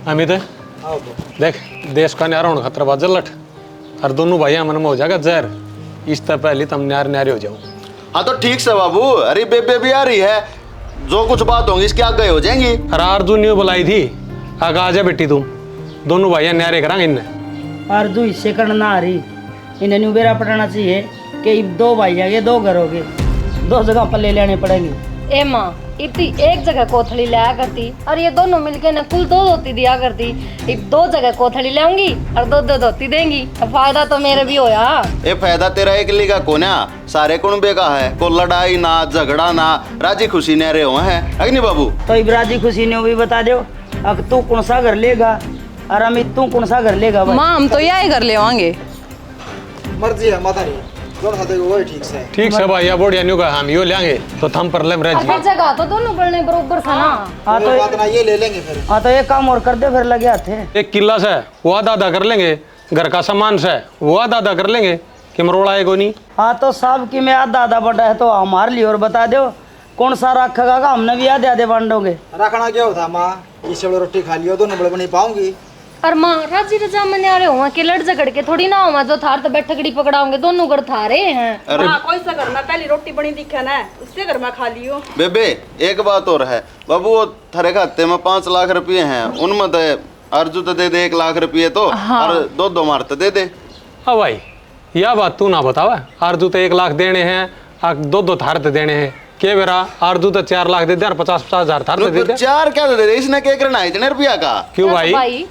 अमित देख देश का न्यारा होने खतरा बात जलट और दोनों भाइया मन में हो जाएगा जहर इस तरह पहले तुम न्यारे न्यारे हो जाओ। हाँ तो ठीक से बाबू, अरे बेबे भी आ रही है, जो कुछ बात होंगी इसके आगे हो जाएंगी। अरे अर्जुन ने बुलाई थी आगे आ जा बेटी तुम दोनों भाइया न्यारे करांगे इन्हें। अर्जुन इससे करना आ रही इन्हें न्यू बेरा पटाना चाहिए कि दो भाई जाएंगे दो घर हो गए, दो जगह पर ले लेने पड़ेंगे। ए माँ इतनी एक जगह कोथड़ी लाया करती और ये दोनों मिलके न कुल दो धोती दिया करती। एक दो जगह कोथड़ी लाऊंगी और दो दो धोती देंगी, फायदा तो मेरे भी होया। ये फायदा तेरा एक लीगा कोन्या, सारे कुनबे का है, को लड़ाई ना झगड़ा ना, राजी खुशी ने रहे हुए हैं अग्नि बाबू। तो इब राजी खुशी ने भी बता दो अब तू कौन सा घर लेगा और अमित तू कौन सा घर लेगा। माँ हम तो यही घर ले आएंगे, मर्जी है माता नहीं वही ठीक से भाई या बोर्ड यानी का हम यो लेंगे तो थम पर ले रह फिर जगह तो दोनों पड़ने बरोबर था ना। हाँ तो बात ना ये ले लेंगे फिर। हाँ तो एक काम और कर दे फिर लगे थे। एक किला से वो आधा कर लेंगे, घर का सामान से वो आधा कर लेंगे कि मरोड़ा है को नहीं। हाँ तो साहब की मैं आधा आधा बटा है तो हमारे लिए और बता दो कौन सा रखेगा का हमने भी आधे आधे बांटोगे। रखना क्या होता माँ, इस बड़े रोटी खा लियो दोनों बड़े बनी पाऊंगी। और माँ राजी रजा मने आ रहे हुआ कि लड़ झगड़ के थोड़ी ना हुआ जो थार तो बैठकड़ी पकड़ाओगे दोनों घर थारे हैं। हाँ कोई सा घर में पहली रोटी बनी दिखे ना उससे घर में खा लियो। बेबे एक बात और है बाबू, वो थारे खाते में 5 लाख रुपये हैं, उनमें तो अर्जु तो दे दे 1 लाख रुपये तो और दो मार तो दे दे। हाँ भाई यह बात तू ना बतावा, अर्जु तो 1 लाख देने हैं दो थार तो देने हैं के बेरा अर्जु तो 4 लाख दे दे और 50-50 हजार थार दे दे। 4 क्या दे दे, इसने क्या करना है इतने रुपया का। क्यों भाई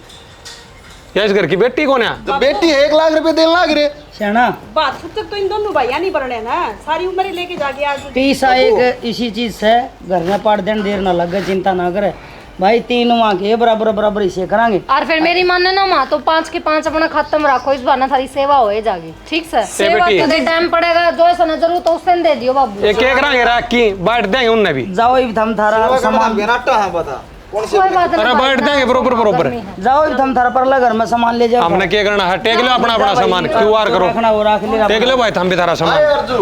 या इस घर की बेटी कौन है? तो बेटी 1 लाख रुपए देने लाग रहे शाना बात सच तो इन दोनों भैया नहीं बनने ना, सारी उम्र लेके जाके आज पैसा एक इसी चीज से घर में पाट देने देर ना लगे, चिंता ना करे भाई, 3 वहाँ के बराबर बराबर इसे करांगे। और फिर मेरी माने ना माँ तो 5 के 5 अपना खाता में रखो, इस बार ना सारी सेवा हो जाएगी। ठीक से सेवा तो दे टाइम पड़ेगा जो ऐसा न जरूर तो उससे दे दियो बाबू। एक करांगे राख की बांट देंगे उनने भी। जाओ इब थम थारा सामान बेनाटा है बता कौन से अरे बांट देंगे बरोबर बरोबर। जाओ इब थम थारा परला घर में सामान ले जाओ। हमने क्या करना है, टेक लो अपना अपना सामान क्यूआर करो रखना वो रख ले, टेक लो भाई थम भी थारा सामान। अर्जु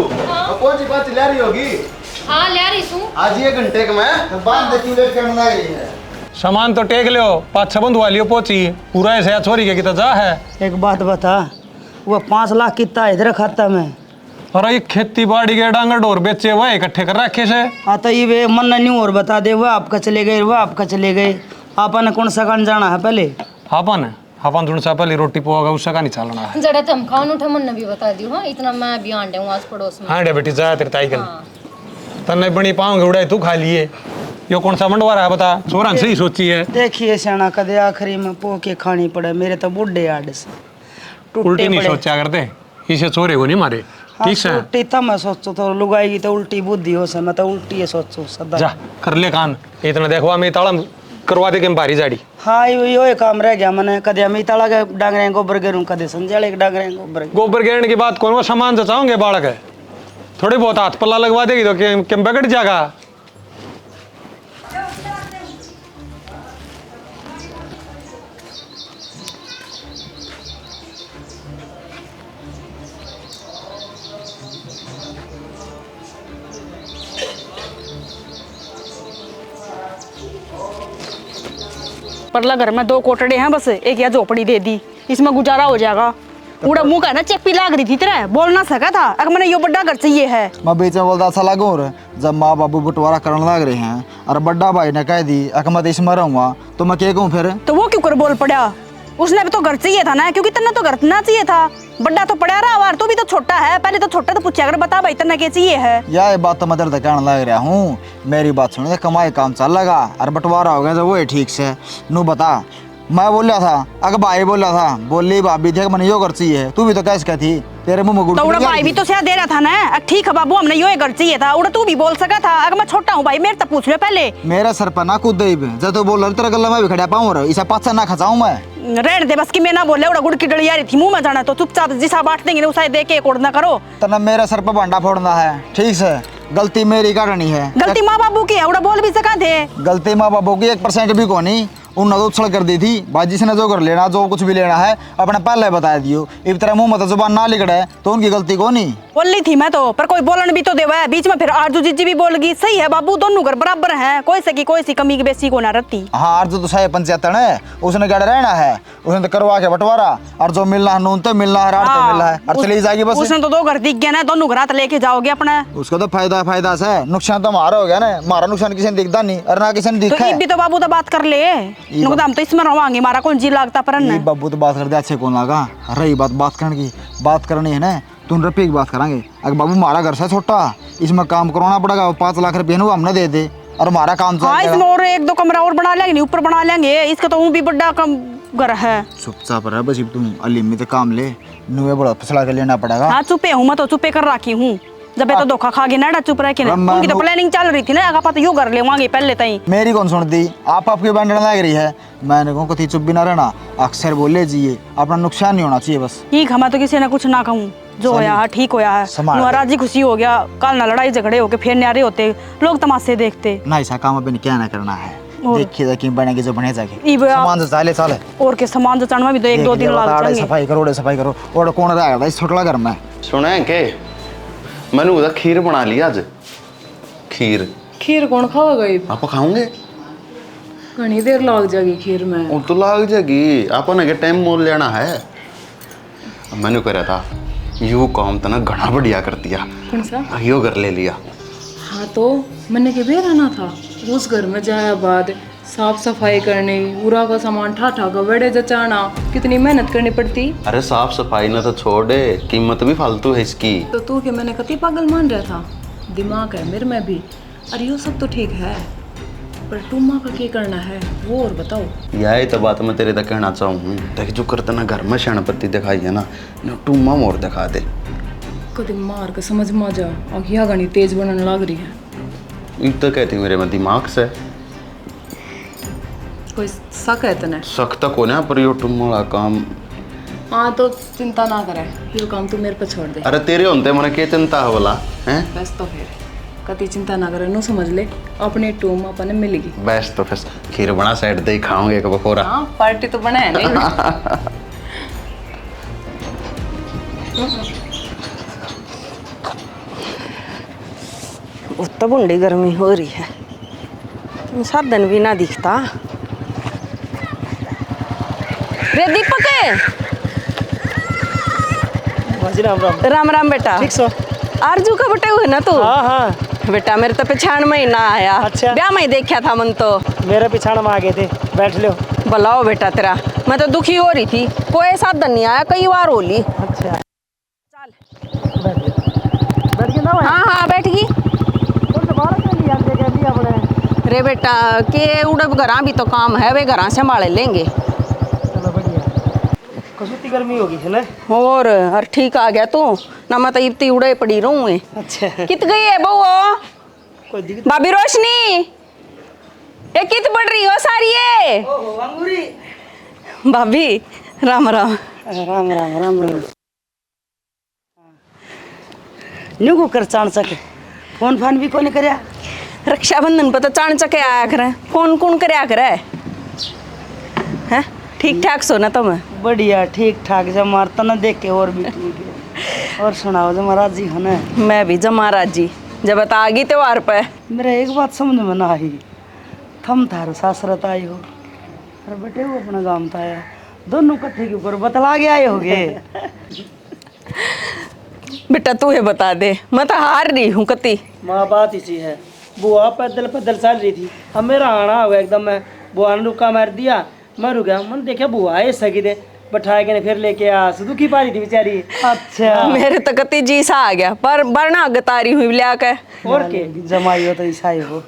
कौन सी बात ले रही होगी? हाँ ले रही हूँ आज 1 घंटे के मैं बांध दे क्यों लेट करने लग रही है। सामान तो टेक लो 5-6 बंद वालियो पहुंची पूरा ऐसे छोरी के कितना जा है। एक बात बता वो 5 लाख कितना इधर खाता में और ये खेती बाड़ी के डांगर डोर बेचे हुए इकट्ठे कर रखे से। हाँ तो ये मन न्यू और बता दे वो आपका चले गए वो आपका चले गए, आपने कौन सा कान जाना है पहले? अपन थोड़ा सा पहले रोटी पोगा उसका नहीं चलना है। जरा तुम खान उठे मन भी बता दियो। हाँ इतना मैं भी आंडे हूँ आज पड़ोस में। हाँ बेटी जा तेरे ताई कल तन्ने बनी पाऊंगे उड़ाई तू खा लिए यो कौन सा मंडवा रहा है बता, छोरा सही सोची है। देखिए सियाना कदे आखिरी में पो के खानी पड़े, मेरे तो बुढ़े आड़ से उल्टी नहीं सोचा करते इसे छोरे को नहीं मारे। ठीक है उल्टी तो मैं सोचो तो लुगाएगी तो उल्टी बुद्धि हो से, मैं तो उल्टी है सोचो सदा। जा कर ले कान इतना देखवा मैं ताला करवा दे के बारी जाड़ी। हाँ यो काम रह गया मैंने, कदे हम ताला के डांगरे गोबर गेरू कदे संजाले के डांगरे गोबर गेरने की बात कौन वो सामान जचाओगे बालक है थोड़ी बहुत हाथ पल्ला लगवा देगी तो क्या बिगड़ जाएगा। परला घर में 2 कोटड़े हैं बस, एक या झोपड़ी दे दी इसमें गुजारा हो जाएगा। उड़ा मुंह का ना चेपी लाग रही थी तेरा, बोल ना सका था अगर मैंने यो बड़ा घर चाहिए है। मैं बीच में बोलता अच्छा लागू और जब माँ बाबू बंटवारा करने लग रहे हैं और बड़ा भाई ने कह दी मैं इसमें रहूंगा तो मैं क्या कहूँ फिर? तो वो क्यों कर बोल पड़ा, उसने भी तो घर चाहिए था ना, क्योंकि तन्ने तो घर ना चाहिए था। बड़ा तो पड़ा रहा और तू भी तो छोटा है, पहले तो छोटा तो पूछा अगर बता भाई तन्ने क्या चाहिए है। ये बात तो मैं तेरे कहने लग रहा हूँ, मेरी बात सुन, कमाई काम चल लगा और बंटवारा हो गया तो वो ठीक से नू बता। मैं बोल रहा था अगर भाई बोल रहा था बोली भाभी थे मैंने यो कर चाहिए, तू भी तो कैसे कहती तेरे मुंह में तो उड़ा भाई भी तो शायद दे रहा था ना, ठीक है बाबू हमने यो कर चाहिए था, उड़ा तू भी बोल सका था अगर मैं छोटा हूँ भाई मेरे तो पूछ ले पहले। मेरा सर पर ना कूद जब तो बोल रहा तेरा गला मैं भी खड़ा पाऊँ इसे पाचा ना खचाऊं मैं। रहने दे बस कि मैं ना बोले उड़ा गुड़ की डली आ रही थी मुंह में जाना तो चुपचाप जिसा बांट देंगे उसे दे के कोड़ ना करो। तना मेरा सर पर भांडा फोड़ना है ठीक से, गलती मेरी करनी है। गलती माँ बाबू की है, उड़ा बोल भी सका थे। गलती माँ बाबू की 1% भी कोनी, उन्होंने तो उछल कर दी थी भाई, जिसने जो कर लेना, जो कुछ भी लेना है अपने पहले बता दियो। इस तरह मुंह में जुबान ना लिखड़ा है तो उनकी गलती को नहीं। बोल ली थी मैं तो, पर कोई बोलन भी तो देवा है बीच में, फिर आरजू जीजी भी बोल गई। सही है बाबू, दोनों घर बराबर हैं, कोई सी कमी की बेसी को ना रहती। हाँ आरजू तो साहे पंचायत है, उसने क्या रहना है, उसने तो करवा के बंटवारा, और जो मिलना है नून तो मिलना है, रात तो मिलना है, और चली जाएगी बस। उसने तो 2 घर दिख गया ना, दोनों घर हाथ लेके जाओगे अपने। उसका तो फायदा से, नुकसान तो हमारा हो गया ना, हमारा नुकसान किसी ने दिखता नहीं और ना किसी ने तो दिखा है। भी तो बाबू तो बात कर ले, हम तो इसमें रवांगे, हमारा कौन जी लगता पर ये बाबू तो बात करते अच्छे कौन लगा। रही बात करने की, बात करनी है ना, तुम रुपये की बात करेंगे। अगर बाबू हमारा घर से छोटा, इसमें काम करवाना पड़ेगा, 5 लाख रुपये हमने दे दे और हमारा काम चल हाँ, इसमें और 1-2 कमरा और बना लेंगे, ऊपर बना लेंगे, इसका तो भी बड़ा कम घर है। चुपचाप रह बस, तुम अली में तो काम ले, नुए बड़ा फसला के लेना पड़ेगा। हाँ चुपे हूँ मैं तो, चुपे कर रखी हूँ, जब ये तो धोखा खा गए ना चुप रह के ना। उनकी तो प्लानिंग चल रही थी ना, आगा पता यू कर ले वहां पहले तई। मेरी कौन सुनती, आपकी बैंडन लग रही है, मैंने कहा कथी चुप भी ना रहना, अक्सर बोले जिए, अपना नुकसान नहीं होना चाहिए बस। ठीक है, मैं तो किसी ने कुछ ना कहूँ, जो होया है ठीक होया है, राजी खुशी हो गया, कल ना लड़ाई झगड़े होके फिर न्यारे होते, लोग तमाशे देखते ना। ऐसा काम अपने क्या ना करना है, देखिए जाके बनेगी जो बने जाके, सामान से चाले चाले और के सामान से चढ़ने में भी तो 1-2 दिन लग जाएंगे। सफाई करो और कौन रहेगा इस छोटा घर में। सुने के मैंने उधर खीर बना लिया आज। खीर कौन खाओगे? आप खाओगे? घनी देर लग जाएगी खीर में। वो तो लग जाएगी, आपने के टाइम मोल लेना है। मैंने करा था यू काम तो ना घना बढ़िया कर दिया, कौन सा? यो घर ले लिया। हाँ तो मैंने के रहना था, उस घर में जाया बाद साफ सफाई करनी, पूरा का सामान ठा का बड़े जचाना, कितनी मेहनत करनी पड़ती। अरे साफ सफाई ना तो छोड़े, कीमत भी फालतू है इसकी। तो तू के मैंने कति पागल मान रहा था, दिमाग है मेरे में भी। अरे ये सब तो ठीक है, पर टूमा का क्या करना है वो और बताओ। यही तो बात मैं तेरे तक कहना चाहूँ, देख जो करता ना घर में शरणपत्ति दिखाई है ना, टूमा मोर दिखा दे। कभी मार के समझ में आ जा, आगिया गणी तेज बनने लग रही है। इन तो कहती मेरे में दिमाग से कोई शक है तने? शक तो को ना, पर यो टूमा काम। हाँ तो चिंता ना करे, ये काम तू मेरे पे छोड़ दे। अरे तेरे होते मैंने क्या चिंता है बोला हैं? बस तो फिर कति चिंता ना करे, नो समझ ले, अपने टूम अपने मिलेगी। बस तो फिर खीर बना साइड दे खाओगे एक बकोरा। हाँ पार्टी तो बना है नहीं। तो बुंडी गर्मी हो रही है, साधन भी ना दिखता। रे दीपक, राम राम बेटा। ठीक सो। आरजू का बेटा हुए ना तू? हाँ हाँ बेटा मेरे तो पिछाड़ में ही ना आया। अच्छा। ब्याह में ही देखा था मन तो। मेरे पिछाड़ में आ गए थे, बैठ लो। भलाओ बेटा तेरा, मैं तो दुखी हो रही थी, कोई साधन नहीं आया, कई बार होली। अच्छा चल बैठ गए ना। हाँ हाँ बैठ गई। रे बेटा के उड़ब घरा भी तो काम है, वे घरा संभाले लेंगे। चलो बढ़िया, कसुती गर्मी होगी है ना। और हर ठीक आ गया तू ना, मैं तो इतनी उड़े पड़ी रहूँ। अच्छा कित गई है बहू? कोई दिक्कत? भाभी रोशनी, ये कित पड़ रही हो सारी ये? अंगूरी। भाभी राम राम। राम राम राम राम। न्यू कर चाण सके, फोन फान भी कोने करया। रक्षाबंधन पर तो चाणचक आया करे, फोन कौन करया करे? हैं ठीक ठाक सो ना तुम? बढ़िया ठीक ठाक, जब मारता ना देख के और भी ठीक है। और सुनाओ जब राजी हो ना? मैं भी जमा राजी, जब बता आ गई त्योहार पे। मेरा एक बात समझ में ना आई, थम थारो सासरत आई हो और बेटे वो अपना गांव था आया, दोनों कट्ठे के ऊपर बतला के आए होगे। बेटा तू ये बता दे, मैं तो हार रही हूँ कति। माँ बात इसी है, बुआ पैदल पैदल चल रही थी, अब मेरा आना हुआ एकदम, मैं बुआ ने रुका मार दिया, मैं रुक गया, मैंने देखा बुआ है सगी दे बैठाए के फिर लेके आ, दुखी पा रही थी बेचारी। अच्छा मेरे तो कति जी सा आ गया, पर बरना गतारी हुई लिया के। और के जमाई हो तो ईसाई हो।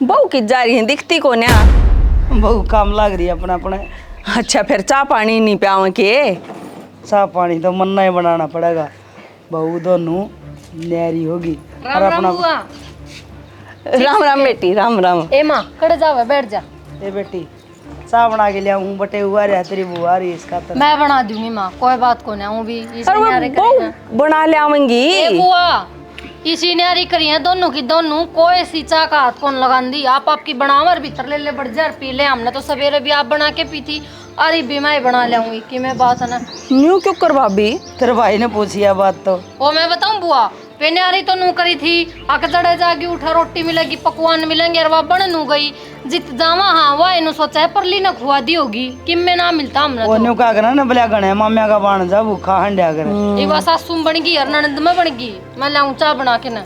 बहू की जा रही है, दिखती को ना। बहू काम लग रही है अपना अपने। अच्छा फिर चाय पानी नहीं पियाव के? चाय पानी तो मन्ना ही बनाना पड़ेगा, बहू दोनों न्यारी होगी। और अपना राम राम बेटी, राम राम। ए माँ खड़े जाओ, बैठ जा। ए बेटी चाय बना के लिया हूँ, बटे हुआ रहा तेरी बुआ रही इसका तो। मैं बना दूंगी माँ, कोई बात को ना, हूँ भी अरे वो बहू बना ले आवेंगी। ए बुआ इसी ने यारी करी है दोनों की दोनों, कोई सी चाह का हाथ कौन लगान दी। आप आपकी बनावर भीतर ले बढ़ जा पी ले। हमने तो सवेरे भी आप बना के पी थी, अरे भी मैं बना लाऊंगी कि मैं बात है ना। न्यू क्यों कर भाभी? तेरे भाई ने पूछी है बात तो। वो मैं बताऊं बुआ, पेने आ रही तो नू करी थी, आके चढ़े जागी उठा रोटी मिलेगी पकवान मिलेंगे, और वह बन नू गई जित जावा। हाँ वह इन्हों सोचा है परली न खुआ दी होगी कि में ना मिलता हमने वो तो। न्यू का करना ना बलिया गणे माम्या का बाण जा भूखा हंडिया करे। ये वह सासू बन गई और ननद में बन गई, मैं लाऊं चाह बना के ना।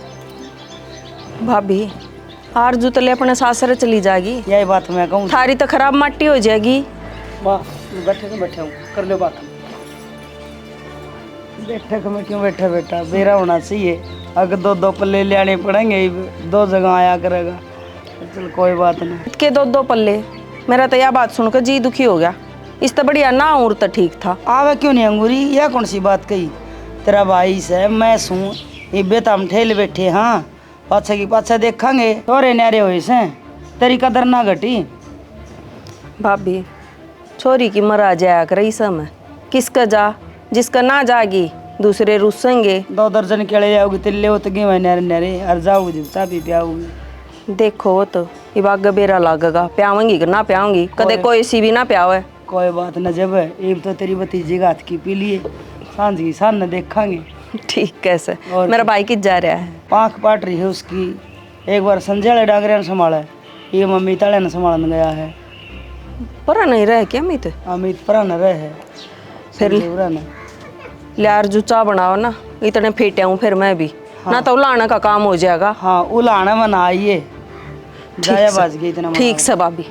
भाभी आरजू तले अपने सासरे चली जाएगी, यही बात मैं कहूँ। थारी तो खराब माटी हो जाएगी। वाह बैठे तो बैठे हूँ, कर लो बात। बैठक में क्यों बैठा बेटा, बेरा होना चाहिए। अगर दो दो पल्ले ले आने पड़ेंगे, दो जगह आया करेगा। चल कोई बात नहीं। के दो पल्ले, मेरा तो यह बात सुनकर जी दुखी हो गया। इस तो बढ़िया ना और तो ठीक था। आवे क्यों नहीं अंगूरी, यह कौन सी बात कही? तेरा भाई से मैं सू ये बेता हम ठेल बैठे, हाँ पाछा की पाछा देखेंगे तोरे न्यारे हुए से, तेरी कदर ना घटी। भाभी छोरी की मरा जाया कर समय, किसका जा जिसका ना जागी दूसरे रुसेंगे। 2 दर्जन केले जाओगी तिल्ले हो तो गे न्यारे न्यारे और जाओगी चाह भी पियाओगी। देखो तो ये बाग बेरा लागेगा, प्याऊंगी कि ना प्याऊंगी, कदे कोई सी भी ना प्यावे। कोई बात न, जब एक तो तेरी भतीजी का हाथ की पी लिए, सांझ की सांझ न देखेंगे। ठीक कैसे? और मेरा भाई किस जा रहा है? पाँख पाट रही है उसकी। एक बार संजय वाले डांगरे ने संभाला है, ये मम्मी ताले ने संभालन गया है। पर नहीं रहे क्या अमित? अमित पर न रहे फिर ले अर्जू चाह बनाओ ना, इतने फेटे हूँ फिर मैं भी। हाँ। ना तो उलाने का काम हो जाएगा। हाँ उलाना बना आइए, जाया बाज गई इतना। ठीक से भाभी।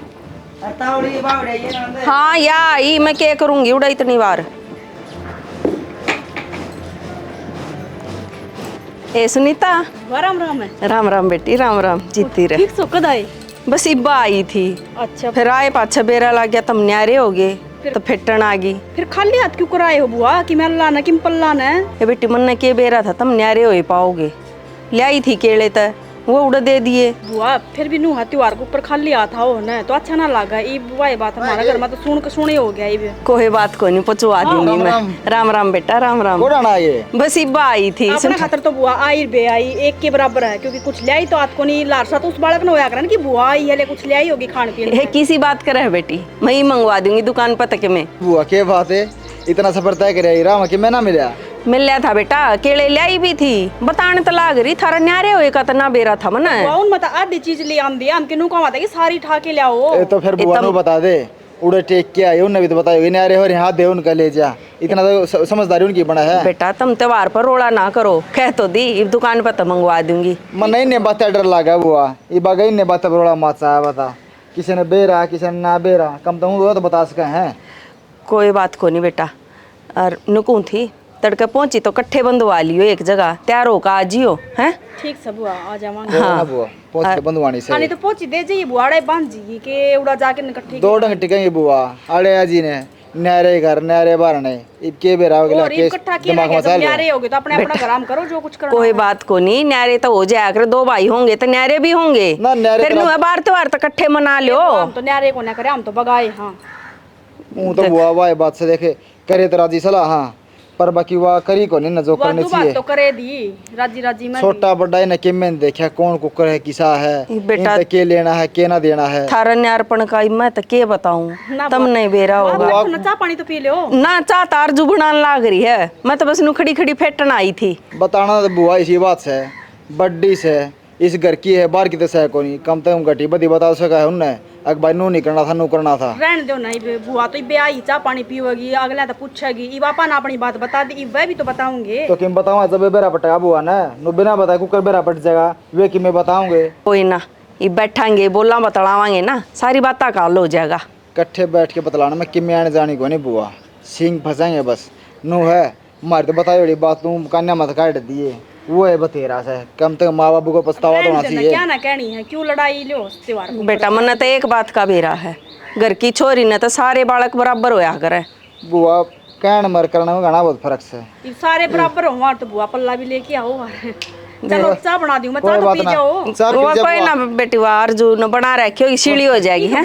हाँ या आई मैं क्या करूंगी उड़ा इतनी बार। ए सुनीता, राम राम है। राम राम बेटी, राम राम, जीती रहे। ठीक सो कद आई? बस इब्बा आई थी। अच्छा फिर आए पाछा बेरा लग गया, तम न्यारे हो गए तो फिटन आ गई। फिर खाली हाथ क्यों कराए हो बुआ कि मैं लाना कि पल्लाना है? ये बेटी मन ने के बेरा था, तम न्यारे हो पाओगे। ले आई थी केले तक, वो उड़ दे दिए। बुआ फिर भी नूहा त्योहार के ऊपर खाली हाथ हो ना तो अच्छा ना लगा। ये बुआ ये बात हमारा घर में तो सुने हो गया। ये कोई बात कोई नहीं, पहुंचवा दूंगी मैं। राम राम बेटा, राम राम। ये बस इब्बा आई थी। अपना खातर तो बुआ आई बे आई एक के बराबर है, क्योंकि कुछ ले आई तो आपको नहीं लारसा तो उस बालक ने होया करन कि बुआ आई है ले कुछ ले आई होगी खान पीने। ये किसी बात कर है बेटी, मैं ही मंगवा दूंगी दुकान पर तक में। बुआ के बात है, इतना सफर तय करे राम कि मैं ना मिला। मिल लिया था बेटा, केले ले आई भी थी, बताने तो लाग रही थारा न्यारे होए का तो ना बेरा था मन। उन मत आधी चीज ले आम दिया हम किनु का कि सारी ठा के ले आओ। तो फिर बुआ को बता दे, उड़े टेक के आए उन्हें भी तो बताओ न्यारे हो रहे हाथ दे उनका ले जा। इतना तो समझदारी उनकी बना है। बेटा तुम त्योहार पर रोड़ा ना करो, कह तो दी दुकान पर तो मंगवा दूंगी। मन नहीं ने बात डर लगा बुआ, ये बागई ने बात रोड़ा माचा बता, किसी ने बेरा किसी ने ना बेरा, कम तो बता सके हैं। कोई बात को नहीं बेटा। और नुकू थी तड़के पहुंची तो कट्ठे बंधवा लियो एक जगह, तैयार हो का आजियो हैं। ठीक सब बुआ आ जावांगे। हाँ बुआ पहुंच के बंधवानी से। हां तो पहुंची दे जाइए बुआ अड़े बांध जी के उड़ा जाके इकट्ठी 2 डंग टिकेंगे बुआ अड़े आजी ने न्यारे घर न्यारे बारने इबके बेरा हो गया केस दिमाग में चल न्यारे होगे तो अपने अपना गरम करो जो कुछ करना। कोई बात को नहीं, न्यारे तो हो जाया कर, 2 भाई होंगे तो न्यारे भी होंगे। फिर नु बार त्योहार तो इकट्ठे मना लो। हम तो न्यारे को ना करे, हम तो बगाए। हाँ तो बुआ वाह बात से देखे करे तो राजी सलाह, हाँ पर बाकी वाह करी को नहीं ना जो करने चाहिए तो करे दी राजी राजी में। छोटा बड़ा ने के में देखा कौन कुकर है किसा है बेटा के लेना है के ना देना है। थारा न्यारपण का मैं तो के बताऊं, तुम नहीं बेरा होगा। ना चाह पानी तो पी लो ना, चाह तार जुबड़ान लाग रही है, मैं तो बस नु खड़ी खड़ी फेटन आई थी। बताना तो बुआ इसी बात से बड्डी से इस घर की है, बाहर की तो सह को नहीं, कम से कम घटी बदी बता सका है उनने। अग भाई नू नहीं करना था, नू करना था। रहने दो नहीं बुआ, तो बे आई चाह पानी पीओगी, अगला तो पूछेगी, ई बापा ना अपनी बात बता दी, वह भी तो बताऊंगे। तो किम बताऊंगा जब बेरा पटेगा बुआ ने, नु बिना बताए कुकर बेरा पट जाएगा, वे कि मैं बताऊंगे। कोई ना, ये बैठांगे बोला बतलावांगे ना, सारी बात का हल हो जाएगा। कट्ठे बैठ के बतलाना में किम आने जानी को नहीं बुआ, सिंग फंसाएंगे बस। नू है मार तो बताई बड़ी बात, तू कन्या मत काट दिए, वो है बतेरा से, कम से कम माँ बाबू को पछतावा तो होना चाहिए। क्या ना कहनी है, क्यों लड़ाई लो त्योहार को? बेटा मन तो एक बात का बेरा है, घर की छोरी ने तो सारे बालक बराबर होया करे। बुआ कहन मर करने में घना बहुत फर्क है। सारे बराबर हो तो बुआ पल्ला भी लेके आओ। चलो चाह बना दूं मैं, चाह तो पी जाओ। वो कोई ना बेटी, वो अर्जू न बना रखी होगी, सीढ़ी हो जाएगी है।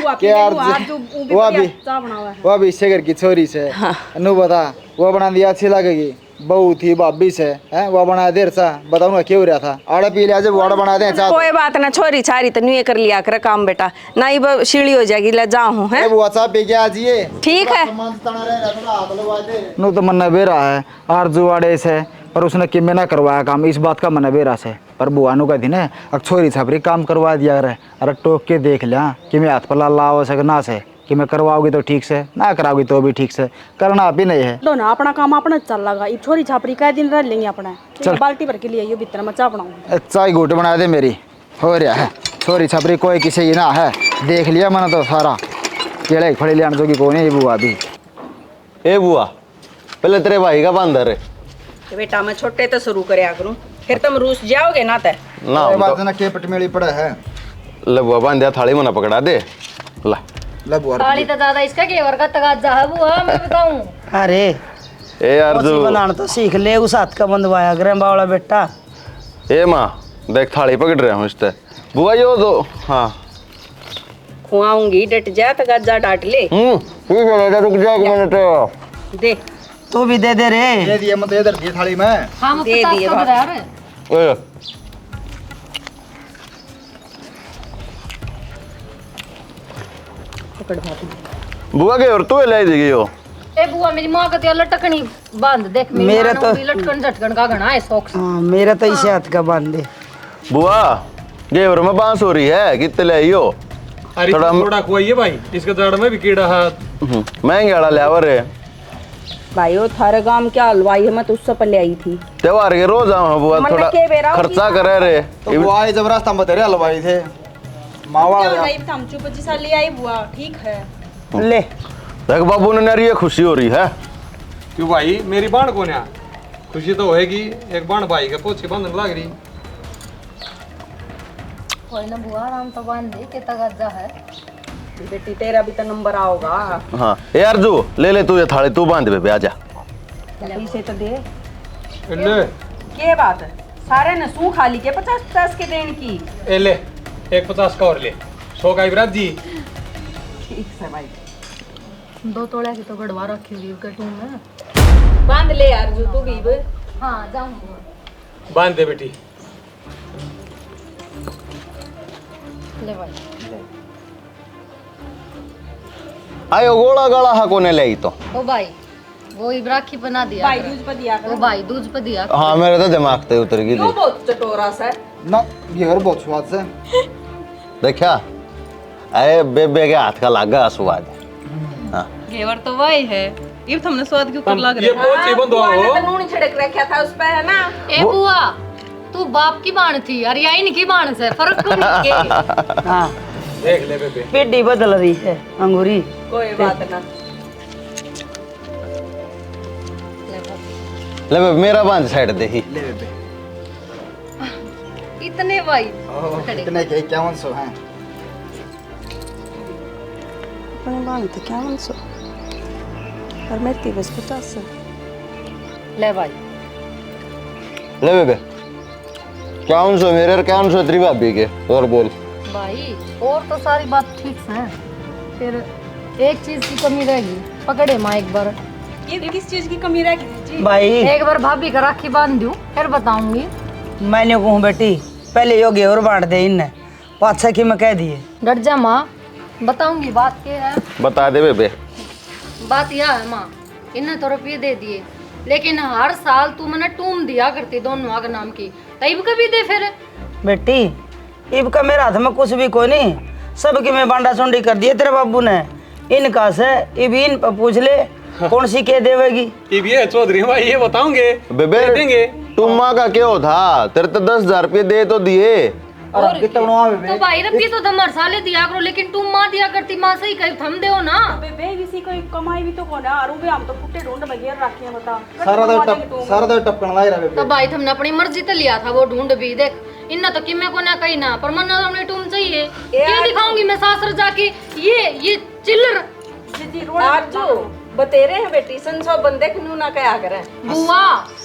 वो भी इससे घर की छोरी से नू बता, वो बना दिया अच्छी लगेगी, बहू थी भाभी से है वो बना देर सा बताऊँ ना क्यों रहा था आड़ा पी लिया जब वाड़ा बना दे चाह कोई बात ना, छोरी छारी तो नहीं कर लिया कर काम बेटा, ना ही सीढ़ी हो जाएगी, ले जाओ हूँ है। वो अच्छा पी के आजिए ठीक है। नु तो मन बेरा है आरजू वाड़े से, पर उसने किमे ना करवाया काम, इस बात का मन बेरा से। पर बुआनु का दिन है छोरी छापरी काम करवा दिया करे। अरे टोक के देख लिया कि मैं हाथ पला लाओ सकना से कि मैं करवाओगी तो ठीक से, ना कराओगी तो भी ठीक से, करना आप ही नहीं है। दो ना अपना काम अपना चल लगा, ये छोरी छापरी का दिन रह लेंगे अपना। बाल्टी भर के लिए ये भीतर में चाय बनाऊंगी। चाय घूट बना दे मेरी, हो रहा है छोरी छापरी कोई किसी ही ना है, देख लिया मैंने तो सारा केड़े फड़े लिया जोगी कौन है ये बुआ भी। ए बुआ पहले तेरे भाई का बंदर है तो बेटा मैं छोटे तो शुरू करया करूँ, फिर तुम रूस जाओगे ना ते ना बात ना के पटमेली पड़ा है। ले बुआ बांधिया थाली मना पकड़ा दे ला ले बुआ ताली तो ज्यादा इसका घेवर का तगाजा है बुआ, मैं बताऊं। अरे ए यार मोची बनाना तो सीख ले, उस हाथ का बंधवाया करे बावला बेटा। ए माँ देख थाली पकड़ रहा हूँ इससे बुआ यो तो हाँ खुआऊंगी, डट जा तगाजा डांट ले। ठीक है रुक जा एक मिनट दे तू भी दे दे रे। दे दिया मत इधर दी थाली में हाँ मैं दे 50 दिए का बाप। बता रहे। ए बुआ के और तू ले देगी यो ए बुआ मेरी माँ का तो लटकनी बांध देख, मेरी मेरा माँ तो- भी लटकन झटकन का घना है शौक से। हाँ मेरा तो इसे हाथ का बांध दे। बुआ घेवर में बांस हो रही है कितने ले आइयो अरे थोड़ा- थोड़ा खुआइए भाई, इसके जड़ में भी कीड़ा है। महंगे वाला ले आवर है भाई वो थारे गांव क्या हलवाई है, मैं तो उससे पहले आई थी। त्योहार के रोज आऊँ बुआ मन थोड़ा के बेरा होगी खर्चा ना। करे रे तो बुआ ये जब रास्ता में तेरे हलवाई थे मावा हम चुप जी सा ले आई बुआ, ठीक है। ले देख बाबू ने नारी ये खुशी हो रही है क्यों भाई मेरी बाण को ना खुशी तो होएगी, एक बाण भाई के पोछे बंधन लग रही। कोई ना बुआ आराम तो बांध दे के तगाजा है। बेटी तेरा भी तो नंबर आओगा। हाँ ए अर्जू ले ले तू ये थाली तू बांध बे आ जा पैसे तो दे। ले के बात है, सारे ने सू खाली के 50-50 के देन की। ए ले एक 50 का और ले 100 का इबरात जी। ठीक है भाई, 2 तोड़े की तो गड़वा रखी हुई कटू में। बांध ले यार जो तू भी। हाँ जाऊँ बुआ। बांध दे बेटी। ले भाई आयो गोला गला हा कोने ले आई तो ओ भाई वो इब्राखी बना दिया भाई दूध पर दिया ओ भाई दूध पे दिया। हाँ मेरे तो दिमाग से उतर गई क्यों थी बहुत चटोरा सा है? ना घेवर बहुत स्वाद से देखा अरे बेबे के हाथ का लागा स्वाद हाँ घेवर तो वही है, ये हमने स्वाद के ऊपर लग ये रहा पोछे बुआ ने बंधवाओ। तो नून छिड़क रखा था उस पे है ना। ए बुआ तू बाप की बाण थी और या इनकी बाण से फर्क क्यों नहीं के? हाँ देख ले बेबे पेटी बदल रही है अंगूरी। कोई बात ना। ले बे मेरा बांध साइड दे ही इतने भाई इतने के 5100 हैं। अपने बांध तो क्या मन सो और मेरी बस 50 से। ले भाई ले बेबे क्या सो मेरे और क्या सो तेरी भाभी के और बोल भाई और तो सारी बात ठीक है, फिर एक चीज की कमी रहेगी। पकड़े माँ एक बार, ये किस चीज की कमी रह गई जी? भाई एक बार भाभी का राखी बांध दूं फिर बताऊंगी। मैंने कहूँ बेटी पहले यो घेवर बांट दे इनने, पाछा की मैं कह दिए। डट जा माँ, बताऊंगी बात क्या है। बता दे बेबे बात यह है माँ, इन्हें तो रुपये दे दिए लेकिन हर साल तू मैंने टूम दिया करती दोनों आग नाम की, तब कभी दे फिर। बेटी इब का मेरे हाथ में कुछ भी कोई नहीं, सबकी मैं बांडा चुंडी कर दिए तेरे बाबू ने। इनका से इब इन पर पूछ ले कौन सी के देवेगी। अब ये चौधरी भाई ये बताऊंगे बेबे दे देंगे। तुम्मा का क्यों था तेरे तो 10,000 रुपये दे तो दिए और कितना बनवा बेबे। तो भाई रुपये तो तुम हर साल दिया करो लेकिन तुम माँ दिया करती, माँ से ही कहीं थम दे ना। बे किसी को कमाई भी तो कोना आरू बे हम तो फुटे ढूंढ में घेर रखे हैं बता। सारा तो टपकन लाई रहा तो बेबे। भाई तुमने अपनी मर्जी तो लिया था वो ढूंढ भी, देख इन्ना तो किमे को ना कहीं ना पर मन्ना हमने टूम चाहिए। क्या दिखाऊंगी मैं सासर जाके ये चिल्लर जी रोड आज जो बतेरे हैं बेटी संसो बंदे क्यों ना क्या करे। बुआ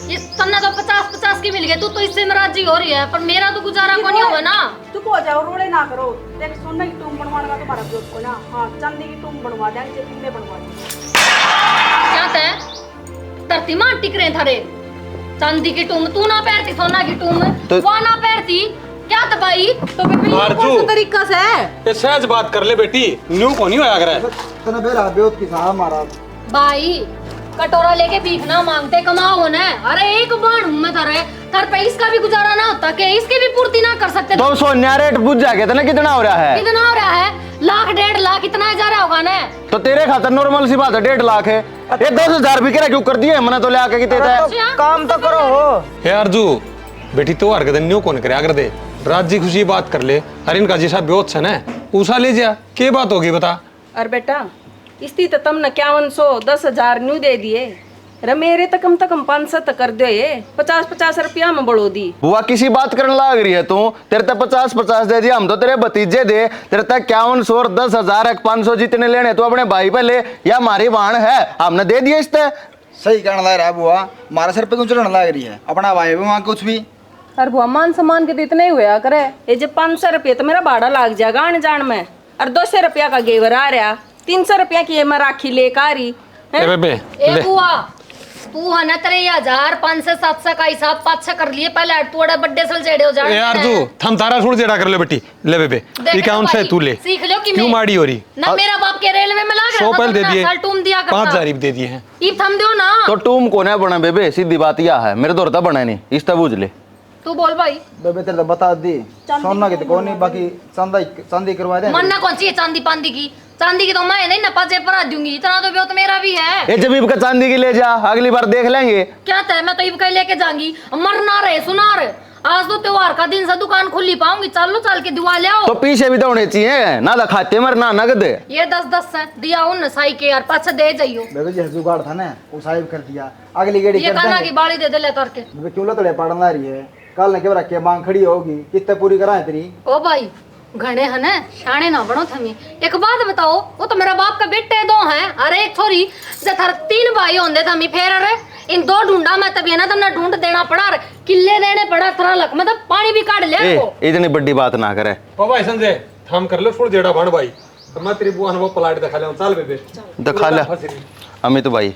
ये तन्ना तो 50-50 की मिल गई, तू तो इससे नाराजी हो रही है पर मेरा तो गुजारा को नहीं हुआ ना। तू को जाओ रोड़े ना करो, देख सोने की टूम बनवाने का तुम्हारा दोस्त को ना। हाँ चांदी की टूम बनवा देंगे, कितने बनवा देंगे। क्या तय धरती मां टिक रहे थारे चांदी की टूम तू ना पहनती, सोना की टूम तो- वो ना पहनती, क्या दबाई तो बेबी ये आरजू। कौन सा तरीका से है? ये सहज बात कर ले बेटी, न्यू को नहीं होया करे। तने बेरा बेउत की साहब मारा भाई कटोरा लेके भीखना मांगते कमाओ ना। अरे एक बार मैं थर पे इसका भी गुजारा ना होता कि इसकी भी पूर्ति ना कर सकते? तो सोनिया रेट बुझ जाके तना कितना हो रहा है? कितना हो रहा है? लाख 1.5 लाख इतना जा रहा होगा ना। तो तेरे खातर नॉर्मल सी बात है, 1.5 लाख है। ये 10,000 भी क्यों कर दिए मैंने तो ले आके कितने थे? काम तो करो हो। हे अर्जू बेटी तो हर न्यू कौन करे अगर दे राजी खुशी बात कर ले। अरे इनका जैसा ब्योत है ना उसा ले जा, के बात होगी बता। अरे बेटा इसती तो तुमने 5100 10,000 न्यू दे दिए रे, मेरे तो कम 500 तक कर दो, ये 50-50 रुपया में बढ़ो दी। बुआ किसी बात करने लग रही है तू? तेरे तक 50-50 दे दिया, हम तो तेरे भतीजे दे। तेरे तक 5100 और 10,000 500 जितने लेने तो अपने भाई पे ले या हमारी वाण है, हमने दे दिए इसते। सही कहने लग रहा है बुआ, हमारे सर पे क्यों चढ़ने लग रही है? अपना भाई भी वहाँ कुछ भी अरे बुआ मान सम्मान के तो इतने ही हुआ करे। ये जब 500 रुपये तो मेरा भाड़ा लग जाएगा आने जान में, और 200 रुपया का घेवर आ रहा, 300 रुपया की ये मैं राखी लेकर आ रही ए बेबे ए ले बुआ तू है ना तेरे 1000 500 700 का हिसाब 500 कर लिए पहले तोड़ा बर्थडे सल जेड़े हो ए अर्जू थम तारा छोड़ जेड़ा कर ले बेटी। ले बेबे देख ये कौन सा है, तू ले सीख लो कि क्यों मैं- माड़ी हो रही? ना मेरा बाप के रेलवे में लग 100 रहा पहले दे दिए, साल टूम दिया करता 5,000 दे दिए हैं। ई थम दो ना। तो टूम को ना बना बेबे, सीधी बात यह है, मेरे दौर तक बना नहीं, इस तक बुझ ले। तू बोल भाई बेबे तेरे तो बता दी सोना की तो कौन नहीं, बाकी चांदी करवा दे। मरना कौन सी है चांदी पांदी की? चांदी की तो मैं नहीं नपा जेब पर दूंगी, इतना तो ब्योत मेरा भी है। ये जब का चांदी की ले जा, अगली बार देख लेंगे। क्या तय मैं तो इब कहीं लेके जाऊंगी, मरना रहे सुनार। आज तो त्योहार का दिन से दुकान खुली पाऊंगी, चलो चल के दुआ ले आओ। तो पीछे भी तो होने चाहिए ना, तो खाते मर ना नगद। ये 10-10 है दिया उन साई के यार, पाछे दे जाइयो। बेबे जी जुगाड़ था ना वो साहिब कर दिया, अगली गेड़ी ये कर काना देंगे। की बाड़ी दे दे ले करके। बेबे क्यों लतड़े पड़ना रही है? कल ने क्या रखे मांग खड़ी होगी, कितने पूरी कराए तेरी? ओ भाई घने है ना शाणे ना बनो थमी। एक बात बताओ, वो तो मेरा बाप का बेटे दो हैं, अरे एक छोरी जथर 3 भाई होंदे थमी, फेर अरे इन 2 ढूंढा मैं तभी ना तुमने ढूंढ देना पड़ा, किले देने पड़ा 13 लाख, मतलब पानी भी काट लिया को। इतनी बड़ी बात ना करे। ओ भाई संजय थम कर ले छोड़ जेड़ा बन भाई, तो मैं तेरी बुआ ने वो प्लाट दिखा ले चल बेबे दिखा ले अमित भाई।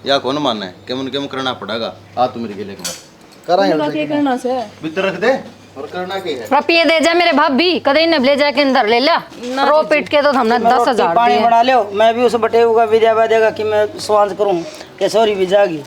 या कौन मानना है, केम करना पड़ेगा। आ तू मेरे गिले कराएंगे क्या करना से भीतर रख दे और करना क्या है? रुपये दे जा मेरे भाभी, कदे ने ले जाके अंदर ले ला, रो पीट के तो हमने 10,000 पानी दिए। बना लो, मैं भी उस बटे का विद्या देगा कि मैं स्वांस करूं कि सॉरी भी जागी।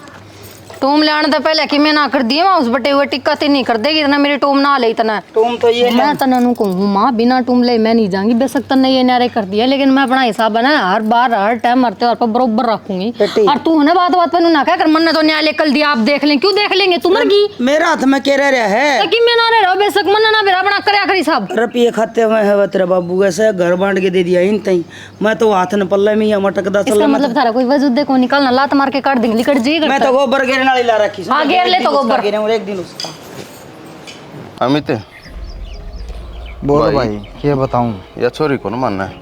टूम लाने तो पहले कि मैं ना कर दिए, मैं उस बटे हुए टिक्का ते नहीं कर देगी, इतना मेरी टूम ना ले इतना। तुम तो ये मैं तना नु कहूँ माँ बिना टूम ले मैं नहीं जाऊंगी, बेशक तन्ने ये नारे कर दिया, लेकिन मैं अपना हिसाब बना हर बार हर टाइम मरते और पर बरोबर रखूंगी। और तू है ना बात बात पर ना क्या कर, मन ने तो न्यायालय कल दिया, आप देख लें, क्यों देख लेंगे, तू मर गई मेरा हाथ में कह रहा है कि मैं ना रह रहा, बेशक मन ना मेरा अपना करे आखिरी साहब। रुपये खाते हुए है तेरा बाबू ऐसे घर बांट के दे दिया इन तई, मैं तो हाथ न पल्ले में ही मटकदा इसका चल। मतलब थारा कोई वजूद देखो निकलना, लात मार के काट देंगे, लिकट जी मैं तो गोबर गिरने वाली ला रखी। हाँ, घेर ले तो गोबर। गिरे और एक दिन उसका। अमित बोलो भाई। भाई ये बताऊं, या छोरी कौन मानना है?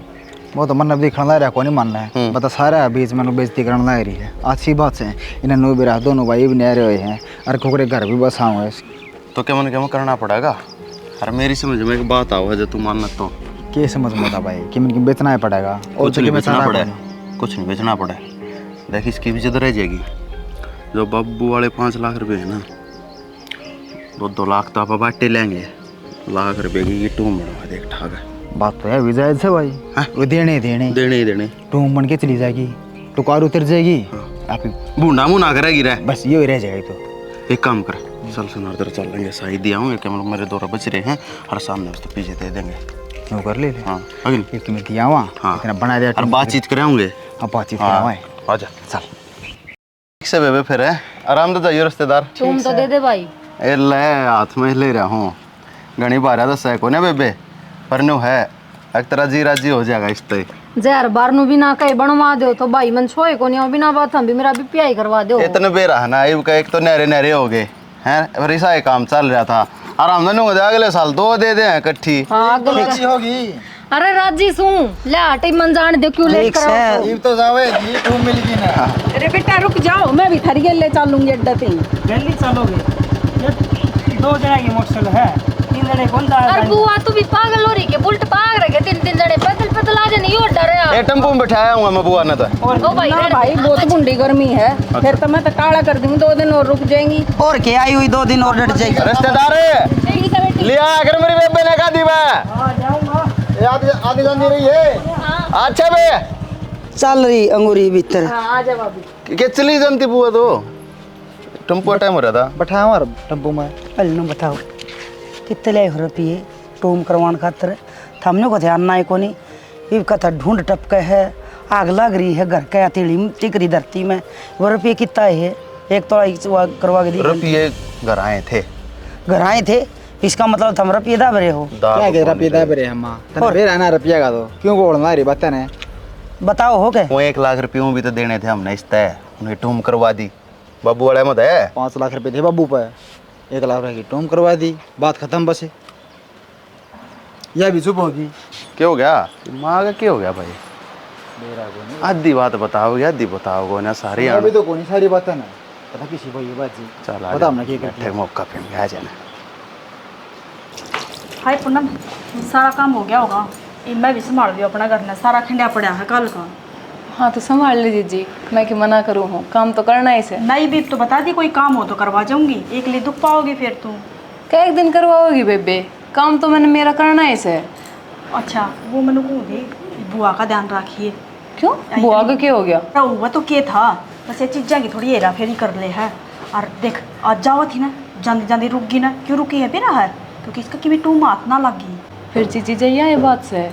वो तो मन दिखने लग रहा है, कौन नहीं मानना है? बता सारा बीच में बेइज्जती करने लग रही है। अच्छी बात है, इन्हें नो बिरा दोनों भाई भी नहरे हुए हैं और कुकड़े घर भी बसा हुए हैं। तो क्या करना पड़ेगा? अरे मेरी समझ में एक बात आओ है जो तू मानना तो के समझ में था भाई कि मन बेचना ही पड़ेगा और कुछ नहीं तो बेचना बेचना पड़े, कुछ नहीं बेचना पड़े। देख इसकी भी इज्जत रह जाएगी। जो बब्बू वाले 5 लाख रुपए है ना, 2 लाख तो आप बांटे लेंगे, लाख रुपए की टूम बनवा देख ठाक है। बात तो है विजय से भाई, वो देने देने ही देने। टूम बन के चली जाएगी, टुकार उतर जाएगी, आप बूढ़ा मुँह ना करेगी रह। बस ये रह जाएगी। तो एक काम कर, चल सुनार दर चल लेंगे, सही दिया हूँ, क्या मतलब मेरे 2 बच रहे हैं, हर सामने उसको पीछे दे देंगे। क्यों कर ले हाँ अगिल एक तुम्हें दिया हुआ हाँ इतना बना दिया और बातचीत करेंगे। अब बातचीत हाँ करावा आजा चल ठीक से बेबे, फिर है आराम से जाइए रिश्तेदार। टूम तो दे दे भाई। ए ले हाथ में ले रहा हूँ, घनी बार दस है को ना बेबे, पर नो है एक तरह जी राजी हो जाएगा इस ते। जहर बार नु बिना कहे बनवा दो तो भाई मन छोए को नहीं, बिना बात हम भी मेरा भी प्याई करवा दो। इतने बेरा है ना, एक तो नहरे नहरे हो गए हैं, पर ऐसा ही काम चल रहा था। आराम से नहीं अगले साल 2 दे दे इकट्ठी। हाँ अगले होगी। अरे राजी सू ले आटे मन जान दे क्यों लेट करो। ये तो जावेगी, टूम मिलेगी ना। अरे बेटा रुक जाओ, मैं भी थरी ले चलूंगी अड्डा पे। जल्दी चलोगे, 2 जना की मोटरसाइकिल है, 3 जने कौन दा और बुआ तू भी पागल हो रही के बुलट पाग रखे 3 जने पैदल आ जाने यो डर है ए टेम्पो में बैठाया हूँ मैं बुआ ने तो। ओ भाई ना भाई बहुत बुंडी गर्मी है, फिर तो मैं तो काला कर दूँ, 2 दिन और रुक जाएंगी। और क्या आई हुई 2 दिन और डट जाएगी। रिश्तेदार लिया अगर मेरी बेबे ने कहा दी मैं हां जाऊंगा। आधी जान रही है। अच्छा बे चल रही अंगूरी भीतर। हाँ आ जा भाभी। के चली जानती बुआ तो टेम्पो टाइम हो रहा था। बैठाया हूँ टेम्पो में। पहले न बताओ कितने ले रुपये टूम करवाने खातर हमने को ध्यान ना है कोनी ये कथा ढूंढ टपके है आग लग रही है घर के हथेली टिकरी धरती में वो रुपये कितना है एक तो करवा के दी रुपये घर आए थे घर आए थे इसका मतलब तुम रुपये दाब रहे हो क्या कह रुपये दाब रहे हम फिर आना रुपया का तो क्यों बोलना रही बातें ने बताओ हो गए। वो 1 लाख रुपयों भी तो देने थे हमने इस तय उन्हें टूम करवा दी बाबू वाले मत है 5 लाख रुपए थे बाबू पे 1 लाख रुपए की टूम करवा दी बात खत्म बस यह भी चुप होगी। क्या हो गया दिमाग का क्या हो गया भाई आधी बात बताओगे आधी बताओगे ना सारी अभी तो कोई सारी बातें ना पता किसी को ये बात जी चल बता हमने क्या बैठे मौका पे आ जाना। हाय पूनम, सारा काम हो गया होगा, मैं भी संभाल दियो अपना घर में, सारा खंडा पड़ा है कल का। हाँ तो संभाल लीजिए जी, मैं कि मना करूँ हूँ, काम तो करना ही से। नहीं भी तो बता दी कोई काम हो तो करवा जाऊंगी, एक लिए दुख पाओगी फिर तू। क्या एक दिन करवाओगी बेबे, काम तो मैंने मेरा करना ही से। अच्छा वो मैंने कहूँ दी बुआ का ध्यान रखिए। क्यों बुआ का क्या हो गया? हुआ तो क्या था बस ये चीज़ें की थोड़ी हेरा फेरी कर ले है। और देख आज जाओ थी ना जांदी जांदी रुक गई ना, क्यों रुकी है बिना है क्योंकि इसका कि टू मात ना लगी। फिर चीची चाहिए ये बात से,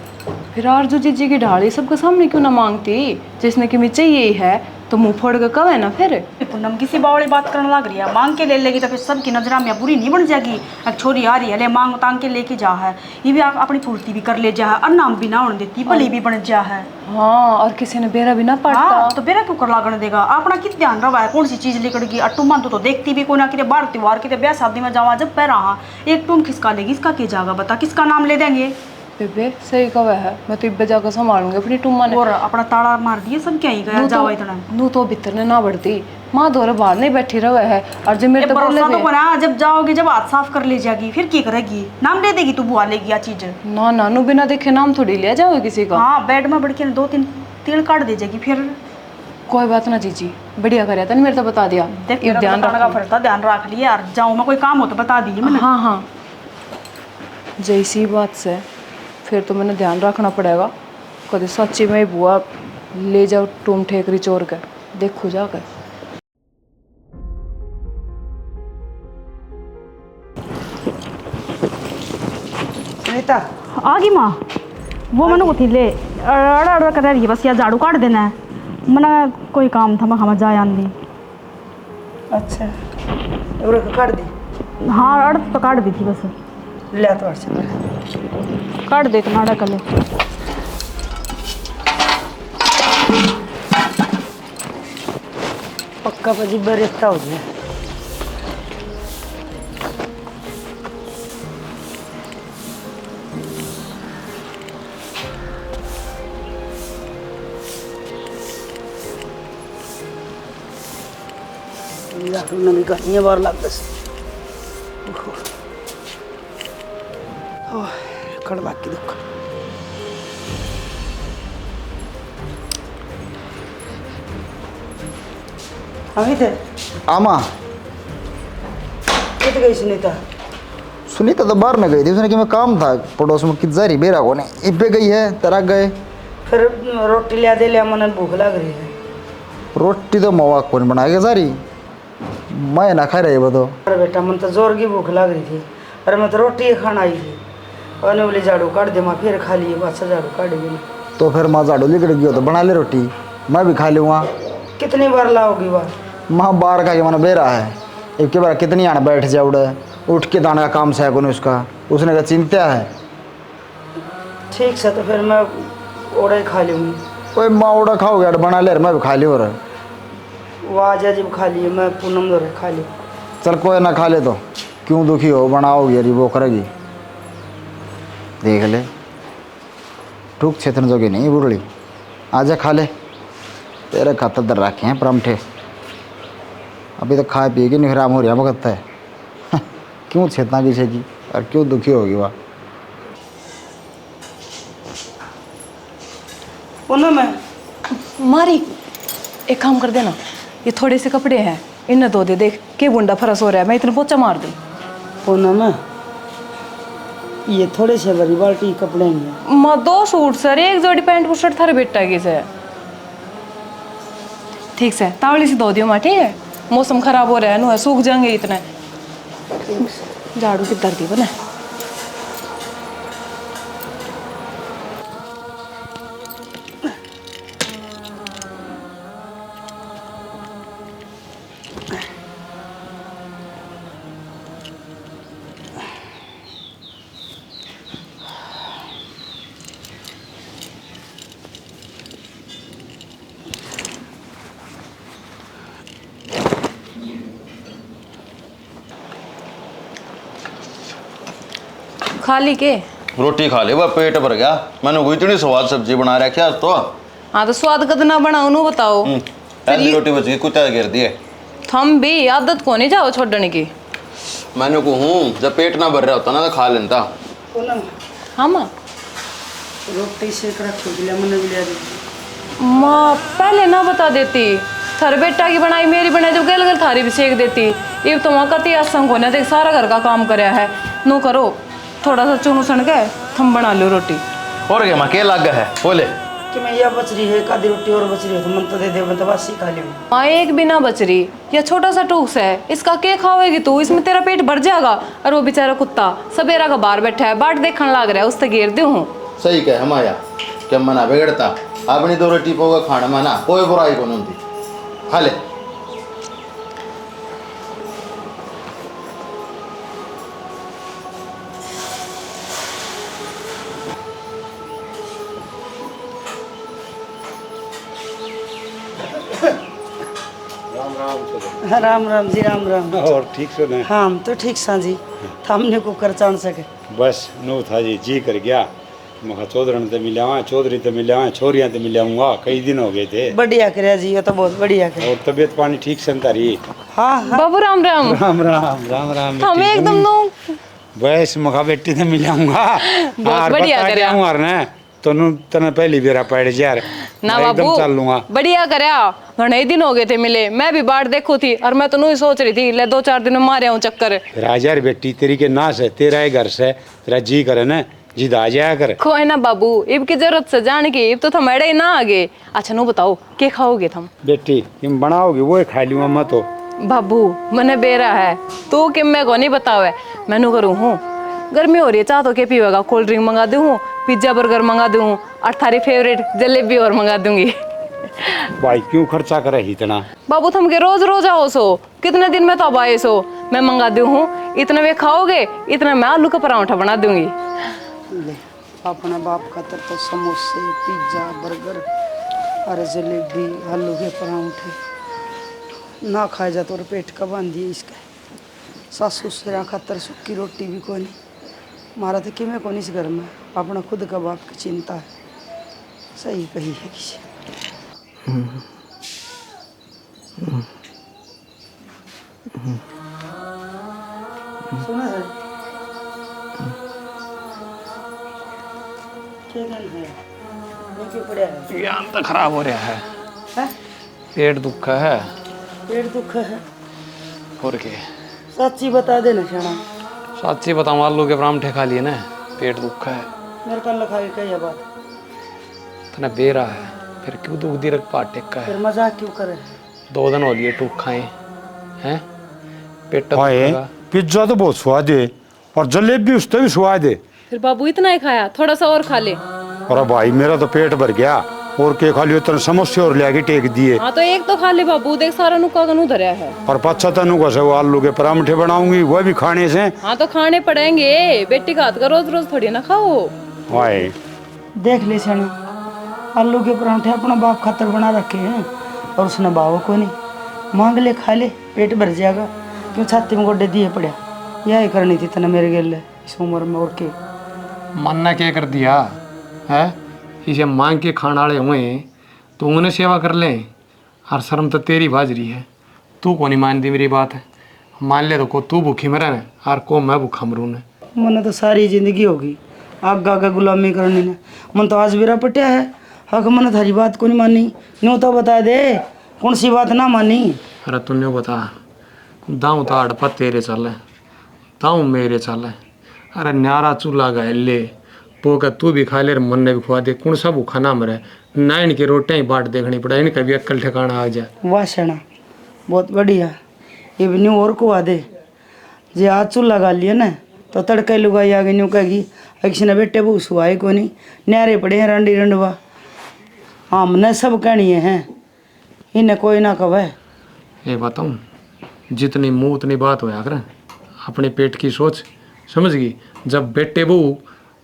फिर आरजू चीची की ढाली सबके सामने क्यों ना मांगती, जिसने कि मैं चाहिए ही है तो मुंह फोड़ के कब है ना। फिर पूनम किसी बावड़ी बात करने लग रही है, मांग के ले लेगी तो फिर सबकी नजरा में बुरी नहीं बन जाएगी। एक छोरी आ रही है ले मांग तांग के लेके जा है, ये भी अपनी पूर्ति भी कर ले जा है और नाम भी ना होने देती भली भी बन जा है। हाँ और किसी ने बेरा भी ना पड़ता। हाँ, तो बेरा क्यों कर लागण देगा, अपना कित ध्यान रहा है कौन सी चीज लेकर गई। और टूम तो देखती भी कोई ना कि बार त्योहार की ब्याह शादी में जावा जब पैर रहा एक टूम खिसका लेगी, इसका क्या जाएगा बता, किसका नाम ले देंगे। बेबे सही कहा है, मैं तो इब्बे जाकर संभालूंगी अपनी टुम्मा ने। और अपना ताड़ा मार दिए सब क्या ही गया जावा इतना नू तो भीतर ने ना बढ़ती, माँ दोरे बाहर नहीं बैठी रहे है। और जब मेरे तो भरोसा तो बना, जब जाओगे जब हाथ साफ कर ले जाएगी फिर क्या करेगी, नाम ले देगी तू बुआ लेगी या चीज। ना नानू बिना देखे नाम थोड़ी लिया जाओगे किसी का। हाँ बेड में बढ़ के 2-3 तिल काट दे जाएगी फिर। कोई बात ना जीजी, बढ़िया करे तने मेरे तो बता दिया। देख मेरा ध्यान रखना पड़ता, ध्यान रख लिया यार, जाऊँ मैं कोई काम हो तो बता दीजिए मैंने। हाँ हाँ जैसी बात से फिर तो मैंने ध्यान रखना पड़ेगा, कभी सच्ची में बुआ ले जाओ टूम ठेकरी चोर के देखो जाकर। सुनीता आ गई माँ, वो मैंने को थी ले अड़ा अड़ा कर रही है बस, या झाड़ू काट देना है, मैंने कोई काम था मैं हमें जा आंदी। अच्छा और काट दी। हाँ अड़ तो काट दी थी बस, ले तो अच्छा काट दे तो नाड़ा कर ले। पक्का पजी बरेस्ता हो गया। नवी कहानियाँ बार लग दस कड़वा की दुख। अमित आमा कित गई सुनीता? सुनीता तो बाहर में गई थी, उसने कि मैं काम था पड़ोस में कित जा रही बेरा को नहीं इब्बे गई है तेरा गए। फिर रोटी लिया दे लिया, मन भूख लग रही है। रोटी तो मवा कौन बना के जा रही, मैं ना खा रही बतो। अरे बेटा मन तो जोर की भूख लग रही थी, अरे मैं तो रोटी खाना आई थी और बोली झाड़ू काट दे, मैं फिर खा ली बस झाड़ू काट दी। तो फिर माँ झाड़ू लिकड़ गई तो बना ले रोटी, मैं भी खा लूँगा। कितनी बार लाओगी बार? माँ बाहर का मन बेरा है, एक के बार कितनी आने बैठ जा उड़े उठ के दाने का काम से है कौन उसका, उसने का चिंता है। ठीक से तो फिर मैं ओड़ा खा लूँगी। कोई माँ उड़ा खाओगे और बना ले, मैं भी खा लियो रे। वो आजा जब खा लिए, मैं पूनम दो खा ली। चल कोई ना खा ले तो क्यों दुखी हो, बनाओगी अरे वो करेगी देख ले, ठूक क्षेत्र जोगी नहीं बुरड़ी, आजा खा ले, तेरे खातर दर रखे हैं परांठे, अभी तो खा पिएगी नहीं, आराम हो रहा वक्त है क्यों छेतना किसी की। और क्यों दुखी होगी वह? ना मैं मारी एक काम कर देना, ये थोड़े से कपड़े हैं, इन्हें धो दे। देख के बुंडा फरस हो रहा है, मैं इतना पोचा मार दूँ। ना मैं ये थोड़े से बड़ी बाल्टी कपड़े हैं। माँ 2 सूट सर, एक जोड़ी पैंट शर्ट थारे बेटा की से। ठीक से तावली से धो दियो माँ, ठीक है? मौसम खराब हो रहा है, नो सूख जाएंगे इतने। झाड़ू किधर दी बने? खाली के रोटी खा ले, वह पेट भर गया। मैंने कोई इतनी स्वाद सब्जी बना रखी आज तो। हाँ तो स्वाद कितना बनाओ नु बताओ। पहली रोटी बच गई, कुत्ता गिर दिए। थम भी आदत को नहीं जाओ छोड़ने की। मैंने को हूँ जब पेट ना भर रहा होता ना तो खा लेता। हाँ माँ रोटी से रखो के लिए मैंने भी ले दी। माँ पहले ना बता देती, थारे बेटा की बनाई मेरी बनाई जब गल गल थारी भी सेक देती। ये तो वहाँ करती आसंग होने देख सारा घर का काम कराया है। नो करो थोड़ा सा चुनू सण के थम बना लो रोटी। और क्या माँ, क्या लगा है बोले कि मैं यह बच रही है, एक आधी रोटी और बच रही है तो मन तो दे दे, मैं तो बस ही खा ली। माँ एक भी ना बच रही, यह छोटा सा टूक्स है, इसका क्या खाओगी तू? इसमें तेरा पेट भर जाएगा। और वो बेचारा कुत्ता सवेरा का बाहर बैठा है, बाट देखने लग रहा है, उससे घेर दे हूँ। सही कह हम आया क्या मना बिगड़ता। अपनी 2 रोटी पोगा खाना मना, कोई बुराई को नहीं होती। खा ले। राम राम जी, राम राम। और ठीक से ना? हाँ हम तो ठीक सा जी, हमने को कर चाण सके। बस नो था जी कर गया। मैं चौधरी तो मिला, चौधरी तो मिला, छोरियाँ तो मिलाऊंगा, कई दिन हो गए थे। बढ़िया करे जी, ये तो बहुत बढ़िया करे। और तबीयत पानी ठीक से तारी? हाँ हाँ बाबू राम राम। राम राम राम राम। हम एकदम नो बस मखा बेटी तो मिलाऊंगा। बहुत बढ़िया करे। तो तना पहली बेरा पड़ जा ना बाबू, चल लूंगा। बढ़िया करया, घने दिन हो गए थे मिले। मैं भी बाट देखो थी और मैं तो नहीं सोच रही थी ले 2-4 दिन में मारे हूँ चक्कर। राजा रे बेटी तेरी के नास है, तेरा ही घर से, तेरा जी करे ना जिद आ जाया कर। कोई ना बाबू, इब की जरूरत से जान की, इब तो थमेड़े ही ना आगे। अच्छा नो बताओ क्या खाओगे थम? बेटी तुम बनाओगे वो खा लूंगा मैं तो। बाबू मने बेरा है, तू कि मैं को नहीं बतावे, मैनू करूँ हूँ। गर्मी हो रही है, चाह तो क्या पीवेगा? कोल्ड ड्रिंक मंगा दूँ, पिज्जा बर्गर मंगा दूँ, और थारी फेवरेट जलेबी और मंगा दूंगी। भाई क्यों खर्चा करे इतना? बाबू थम के रोज रोज आओ सो, कितने दिन में तो अब आए सो। मैं मंगा दूँ हूँ, इतना वे खाओगे, इतना मैं आलू का पराठा बना दूंगी। ले अपना बाप का तो समोसे, पिज्जा, बर्गर और जलेबी, आलू के पराठे ना खाए जा तो पेट का बांध दिए इसका। सासू ससुरा खातर सूखी रोटी भी कोई नहीं, मारा तो कि मैं कौन इस घर में अपना खुद का बाप की चिंता है। सही कही है किसी। सुना है क्या गल है? नीचे पड़ा है। ज्ञान तो खराब हो रहा है, हैं? पेट दुख है। पेट दुख है और के सच्ची बता देना शाना। साची बताऊँ, आलू के पराठे खा लिए ना, पेट दुख है। मेरे कल लखा के कही बात, तना बेरा है, फिर क्यों दुख दी रख पाट टेका फिर है। मजाक क्यों करे? 2 दिन हो लिए टूक खाए हैं, पेट हाय पिज्जा तो बहुत स्वाद है और जलेबी उससे भी स्वाद है। फिर बाबू इतना ही खाया, थोड़ा सा और खा ले। अरे भाई मेरा तो पेट भर गया, और के खा लियो तेरे समोसे और ले टेक दिए। हाँ तो एक तो खा ले बाबू, देख सारा नुक्का गनू धरया है। और पच्छा तनु कैसे वो आलू के पराठे बनाऊंगी, वो भी खाने से। हाँ तो खाने पड़ेंगे, बेटी का हाथ का रोज रोज थोड़ी ना खाओ। हाय देख ले शाना, आलू के पराठे अपना बाप खातर बना रखे हैं और उसने बाबू को नहीं। मांग ले खा ले, पेट भर जाएगा। क्यों छाती में गोड्डे दिए पड़े? यही करनी थी तना मेरे गेल इस उम्र में। और के मन्ना क्या कर दिया है? इसे मांग के खाने वाले हुए तो उन्हें सेवा कर लें। और शर्म तो तेरी बाजरी है, तू को नहीं मान दी मेरी बात है। मान ले तो को तू भूखी मरे न, और को मैं भूखा मरू न। मैंने तो सारी जिंदगी होगी आगा आगा गुलामी करनी ने। मन तो आज बेरा पटिया है। हक मैंने थारी बात को नहीं मानी। न्यू तो बता दे कौन सी बात ना मानी। अरे तूने बता दाऊ तो अड़पा तेरे चल ताऊ मेरे चल। अरे न्यारा चूल्हा गए ले पोका तू भी खा ले मन ने भी खुआ दे कौन सा भूखा ना मरे ना इनकी रोटियां ही बाट देखनी पड़े इनका भी अक्ल ठिकाना आ जाए। वाह शना बहुत बढ़िया। ये भी न्यू और को आ दे जे आज चूल्हा गा लिया ना तो तड़के लुगाई आगे न्यू कहेगी अक्सने बेटे वो सुहाए को नहीं न्यारे पड़े हैं रंडी रंडवा। हमने सब कहनी है इन्हें कोई ना कहे। ये बताऊँ जितनी मुँह उतनी बात होया कर अपने पेट की सोच समझ गई। जब बेटे बहू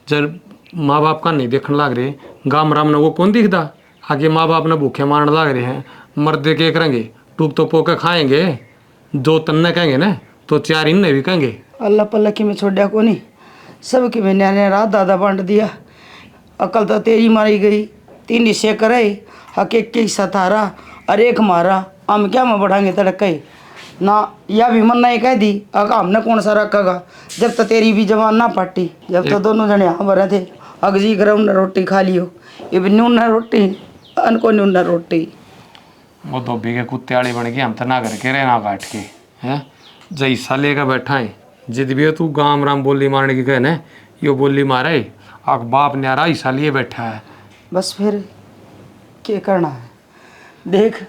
जब माँ बाप का नहीं देखने लग रहे गाम राम ने वो कौन दिखता आगे माँ बाप ने भूखे मारने लग रहे हैं मर्दे के करेंगे टूक तो पोके खाएंगे दो तन्ने कहेंगे ना तो चार इनने भी कहेंगे। अल्लाह पल्ला की मैं छोड़ा को नहीं सब की मैंने रात दादा बांट दिया। अकल तो तेरी मारी गई 3 हिस्से करे हक एक हिस्सा थारा और एक मारा हम क्या में बढ़ाएंगे तड़के ना या भी मन नहीं कह दी अगर हमने कौन सा रखेगा जब तक तेरी भी जवान ना पाटी जब तक दोनों जने यहाँ भरे थे अगजी करे उन्हें रोटी खा लियो ये भी न्यून रोटी अनको न्यून रोटी। वो धोबी के कुत्ते वाली बन गई हम तो ना घर के रहे ना काट के हैं जैसा लेकर बैठा है जिद भी तू गाम राम बोली मारने की कहे ना यो बोली मारे आग बाप न्यारा हिस्सा लिए बैठा है। बस फिर क्या करना है देख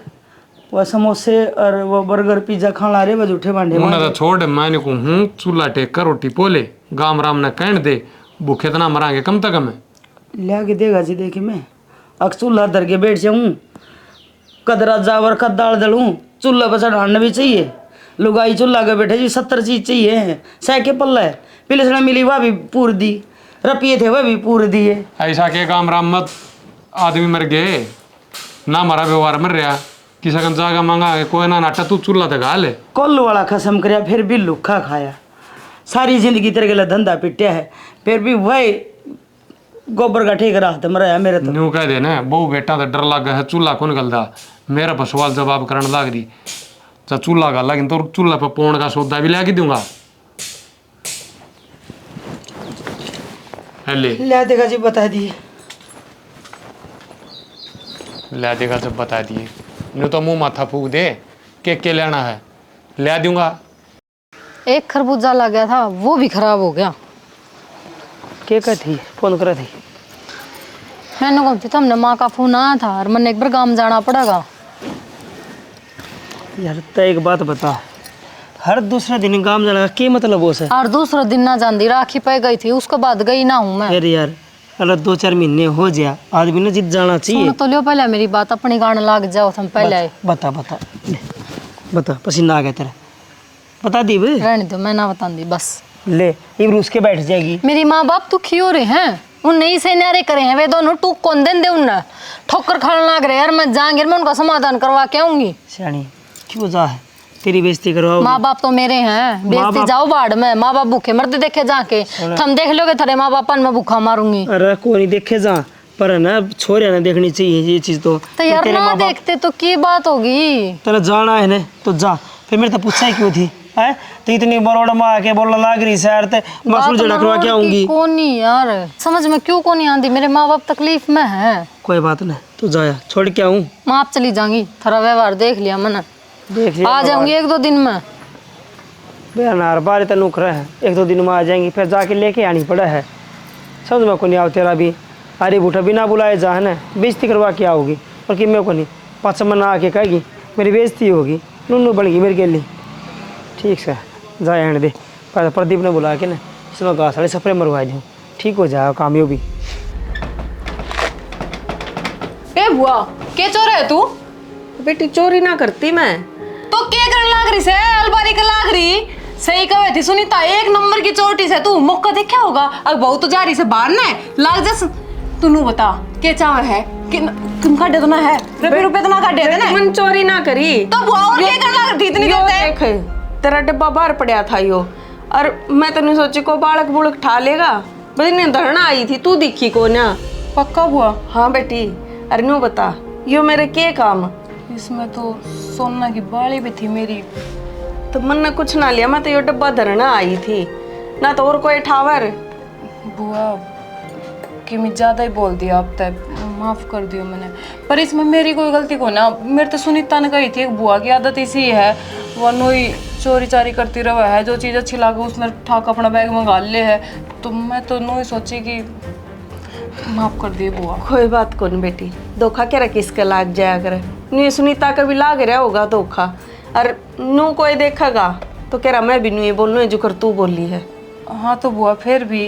वह समोसे और वो बर्गर पिज्जा खाना रहे वह झूठे बांधे उन्हें तो छोड़ मैंने को हूँ चूल्हा टेक कर रोटी पोले गाम राम ने कहने दे भूखे इतना मरांगे कम तक हमें लिया के देगा जी देखी मैं अक चूल्हा धर के बैठ जाऊँ कदरा जावर कद दाल दलूँ चूल्हा पर चढ़ाना भी चाहिए लुगाई चूल्हा के बैठे जी 70 चीज चाहिए सह के पल्ला है पिलसना मिली वह भी पूर दी रपिए थे वह भी पूर दिए। ऐसा के गाम राम मत आदमी मर गए ना मरा व्यवहार मर रहा किसी का जागा मांगा कोई ना नाटा तू चूल्हा तक ले कोल्लू वाला खसम करया फिर भी लुखा खाया सारी जिंदगी तेरे के धंधा पिटिया है फिर भी वही गोबर का ठीक रहा था मरा मेरे तो न्यू कह दे ना बहु बेटा तो डर लग है चूल्हा कौन गलदा मेरा पर सवाल जवाब करने लग रही तो चूल्हा का लेकिन तो चूल्हा पर पौन का सौदा भी ला दूंगा ले देगा जी बता दिए ले देगा जब बता दिए नहीं तो मुंह माथा फूक दे के लेना है ले दूंगा। एक खरबूजा लग गया था वो भी खराब हो गया। क्या थी फोन करा थी मैंने कहा थी तुमने माँ का फोन आया था और मैंने एक बार गाँव जाना पड़ेगा। यार तो एक बात बता हर दूसरा दिन गाँव जाना का क्या मतलब हो सर और दूसरा दिन ना जानती राखी पे गई थी उसके बाद गई ना हूँ मैं। अरे यार अगर 2-4 महीने हो जाए आदमी ने जित जाना चाहिए। सुनो तो लियो पहले मेरी बात अपनी गाने लग जाओ तुम पहले बता बता ले, बता पसीना आ गया तेरा बता दी भाई रहने दो मैं ना बता दी बस ले ये रूस के बैठ जाएगी। मेरी माँ बाप दुखी हो रहे हैं उनने ही से न्यारे करे हैं वे दोनों टूक कौन दें दे उनने ठोकर खाने लग रहे यार मैं जाएंगे मैं उनका समाधान करवा के आऊंगी। सियानी क्यों जा है तेरी बेइज्जती करवाओ। माँ बाप तो मेरे हैं बेइज्जती जाओ बाढ़ में माँ बाप भूखे मरते देखे जाके तुम देख लोगे तेरे माँ बाप मैं भूखा मारूंगी। अरे कोई नहीं देखे जा पर ना छोरे ना देखनी चाहिए ये चीज तो यार ना देखते तो की बात होगी। तेरा जाना है ना तो जा फिर मेरे तो पूछा ही क्यों थी है तो इतनी बरोड़ में आके बोलने लग रही सर ते मसूल जड़ा करवा के आऊंगी। कौन नहीं यार समझ में क्यों कौन नहीं आती मेरे माँ बाप तकलीफ में है। कोई बात नहीं तू जाया छोड़ के आऊँ मैं आप चली जाऊंगी थोड़ा व्यवहार देख लिया मैंने देख लिया आ जाऊंगी 1-2 दिन में बेनार बारे तो नुकरा है 1-2 दिन में आ जाएंगी फिर जाके लेके आनी पड़ा है समझ में को नहीं आओ तेरा भी अरे बूढ़ा बिना बुलाए जा है ना बेइज्जती करवा के आओगी और कि मैं को नहीं पाँच में ना आके कहेगी मेरी बेइज्जती होगी नूनू बन गई मेरे के लिए ठीक से जाए आने दे प्रदीप ने बुला के ना इसमें घास वाले सफरे मरवा दूँ ठीक हो जाएगा काम यो भी। ए बुआ के चोर है तू बेटी चोरी ना करती मैं तो क्या करने लाग रही से अलबारी के लाग रही सही कहे थी सुनीता 1 नंबर की चोटी से तू मौका देखा होगा अब बहुत तो जा रही से बाहर ना लाग जस तू बता के चाव है कि तुम काटे तो ना है रुपये तो ना काटे थे ना मन चोरी ना करी तो बुआ और क्या करने लाग रही इतनी देर देख तेरा डब्बा बाहर पड़ा था यो और मैं तने सोची को बालक बुलक ठा लेगा बस इन्हें धरना आई थी तू दिखी को ना पक्का बुआ हाँ बेटी अरे नो बता यो मेरे के काम इसमें तो सोना की बाली भी थी मेरी तो मन ने कुछ ना लिया मैं तो यो डब्बा धरना आई थी ना तो और कोई ठावर। बुआ कि मैं ज़्यादा ही बोल दिया अब तक, माफ़ कर दियो मैंने। पर इसमें मेरी कोई गलती को ना, मेरे तो सुनीता ने कही थी एक बुआ की आदत इसी है, वो नोई चोरी चारी करती रहा है, जो चीज़ अच्छी लगे उसमें ठाक अपना बैग में गाल ले है। तो मैं तो नोई सोची कि माफ़ कर दिए बुआ। कोई बात कौन बेटी, धोखा क्या रखी इसका लाग जाया करे। नु सुनीता का भी लाग रहा होगा धोखा, और नू कोई देखेगा तो कह रहा मैं भी नू बोलूँ जो कर तू बोली है। हाँ तो बुआ फिर भी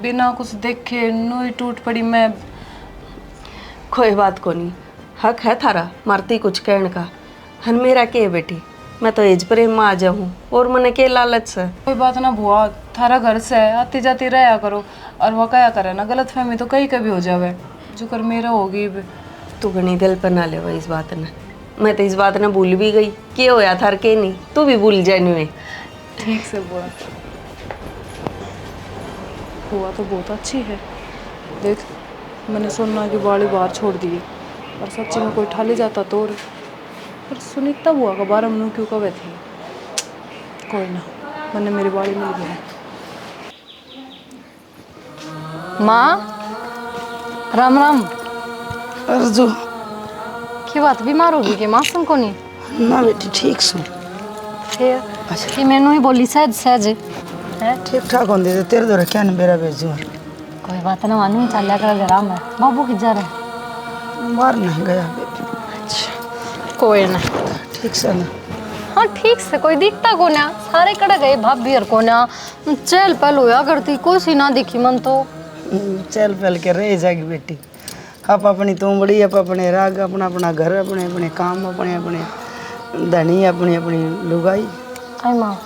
बिना कुछ देखे नोई टूट पड़ी मैं। कोई बात को नहीं, हक है थारा मारती कुछ कहने का। हन मेरा के बेटी, मैं तो एज प्रेम में आ जाऊँ और मने के लालच से। कोई बात ना बुआ, थारा घर से आती जाती रहा करो, और वो क्या करे ना गलत फहमी तो कहीं कभी हो जावे, जो कर मेरा होगी। तू घनी दिल पर ना ले इस बात ने, मैं तो इस बात ने भूल भी गई के होया थार के नहीं, तू भी भूल जाए। ठीक से बुआ, बुआ तो बहुत अच्छी है। देख मैंने सोना की बाली बाहर छोड़ दी, और सच्ची में कोई ठाली जाता तो। पर सुनीता बुआ का बारे में क्यों कवे थी। कोई ना, मैंने मेरी बाली मिल गई। माँ राम राम। अर्जु की बात बीमार होगी कि मौसम को नहीं ना बेटी ठीक सु फिर कि मैनू ही बोली सहज सहज है ठीक ठाक होंगे तो तेरे दो क्या बेरा भेजू। कोई बात ना मानू ही चल कर घर में बाबू किधर है। बाहर नहीं गया बेटी। कोई ना ठीक से ना। हाँ ठीक से, कोई दिखता को ना, सारे कड़े गए भाभी और को ना चल पहल होया करती, कोई सी ना दिखी मन तो। चल पहल के रह जाएगी बेटी, आप अपनी तुम बड़ी, आप अपने राग, अपना अपना घर, अपने अपने काम, अपने अपने धनी, अपनी अपनी लुगाई। आई माँ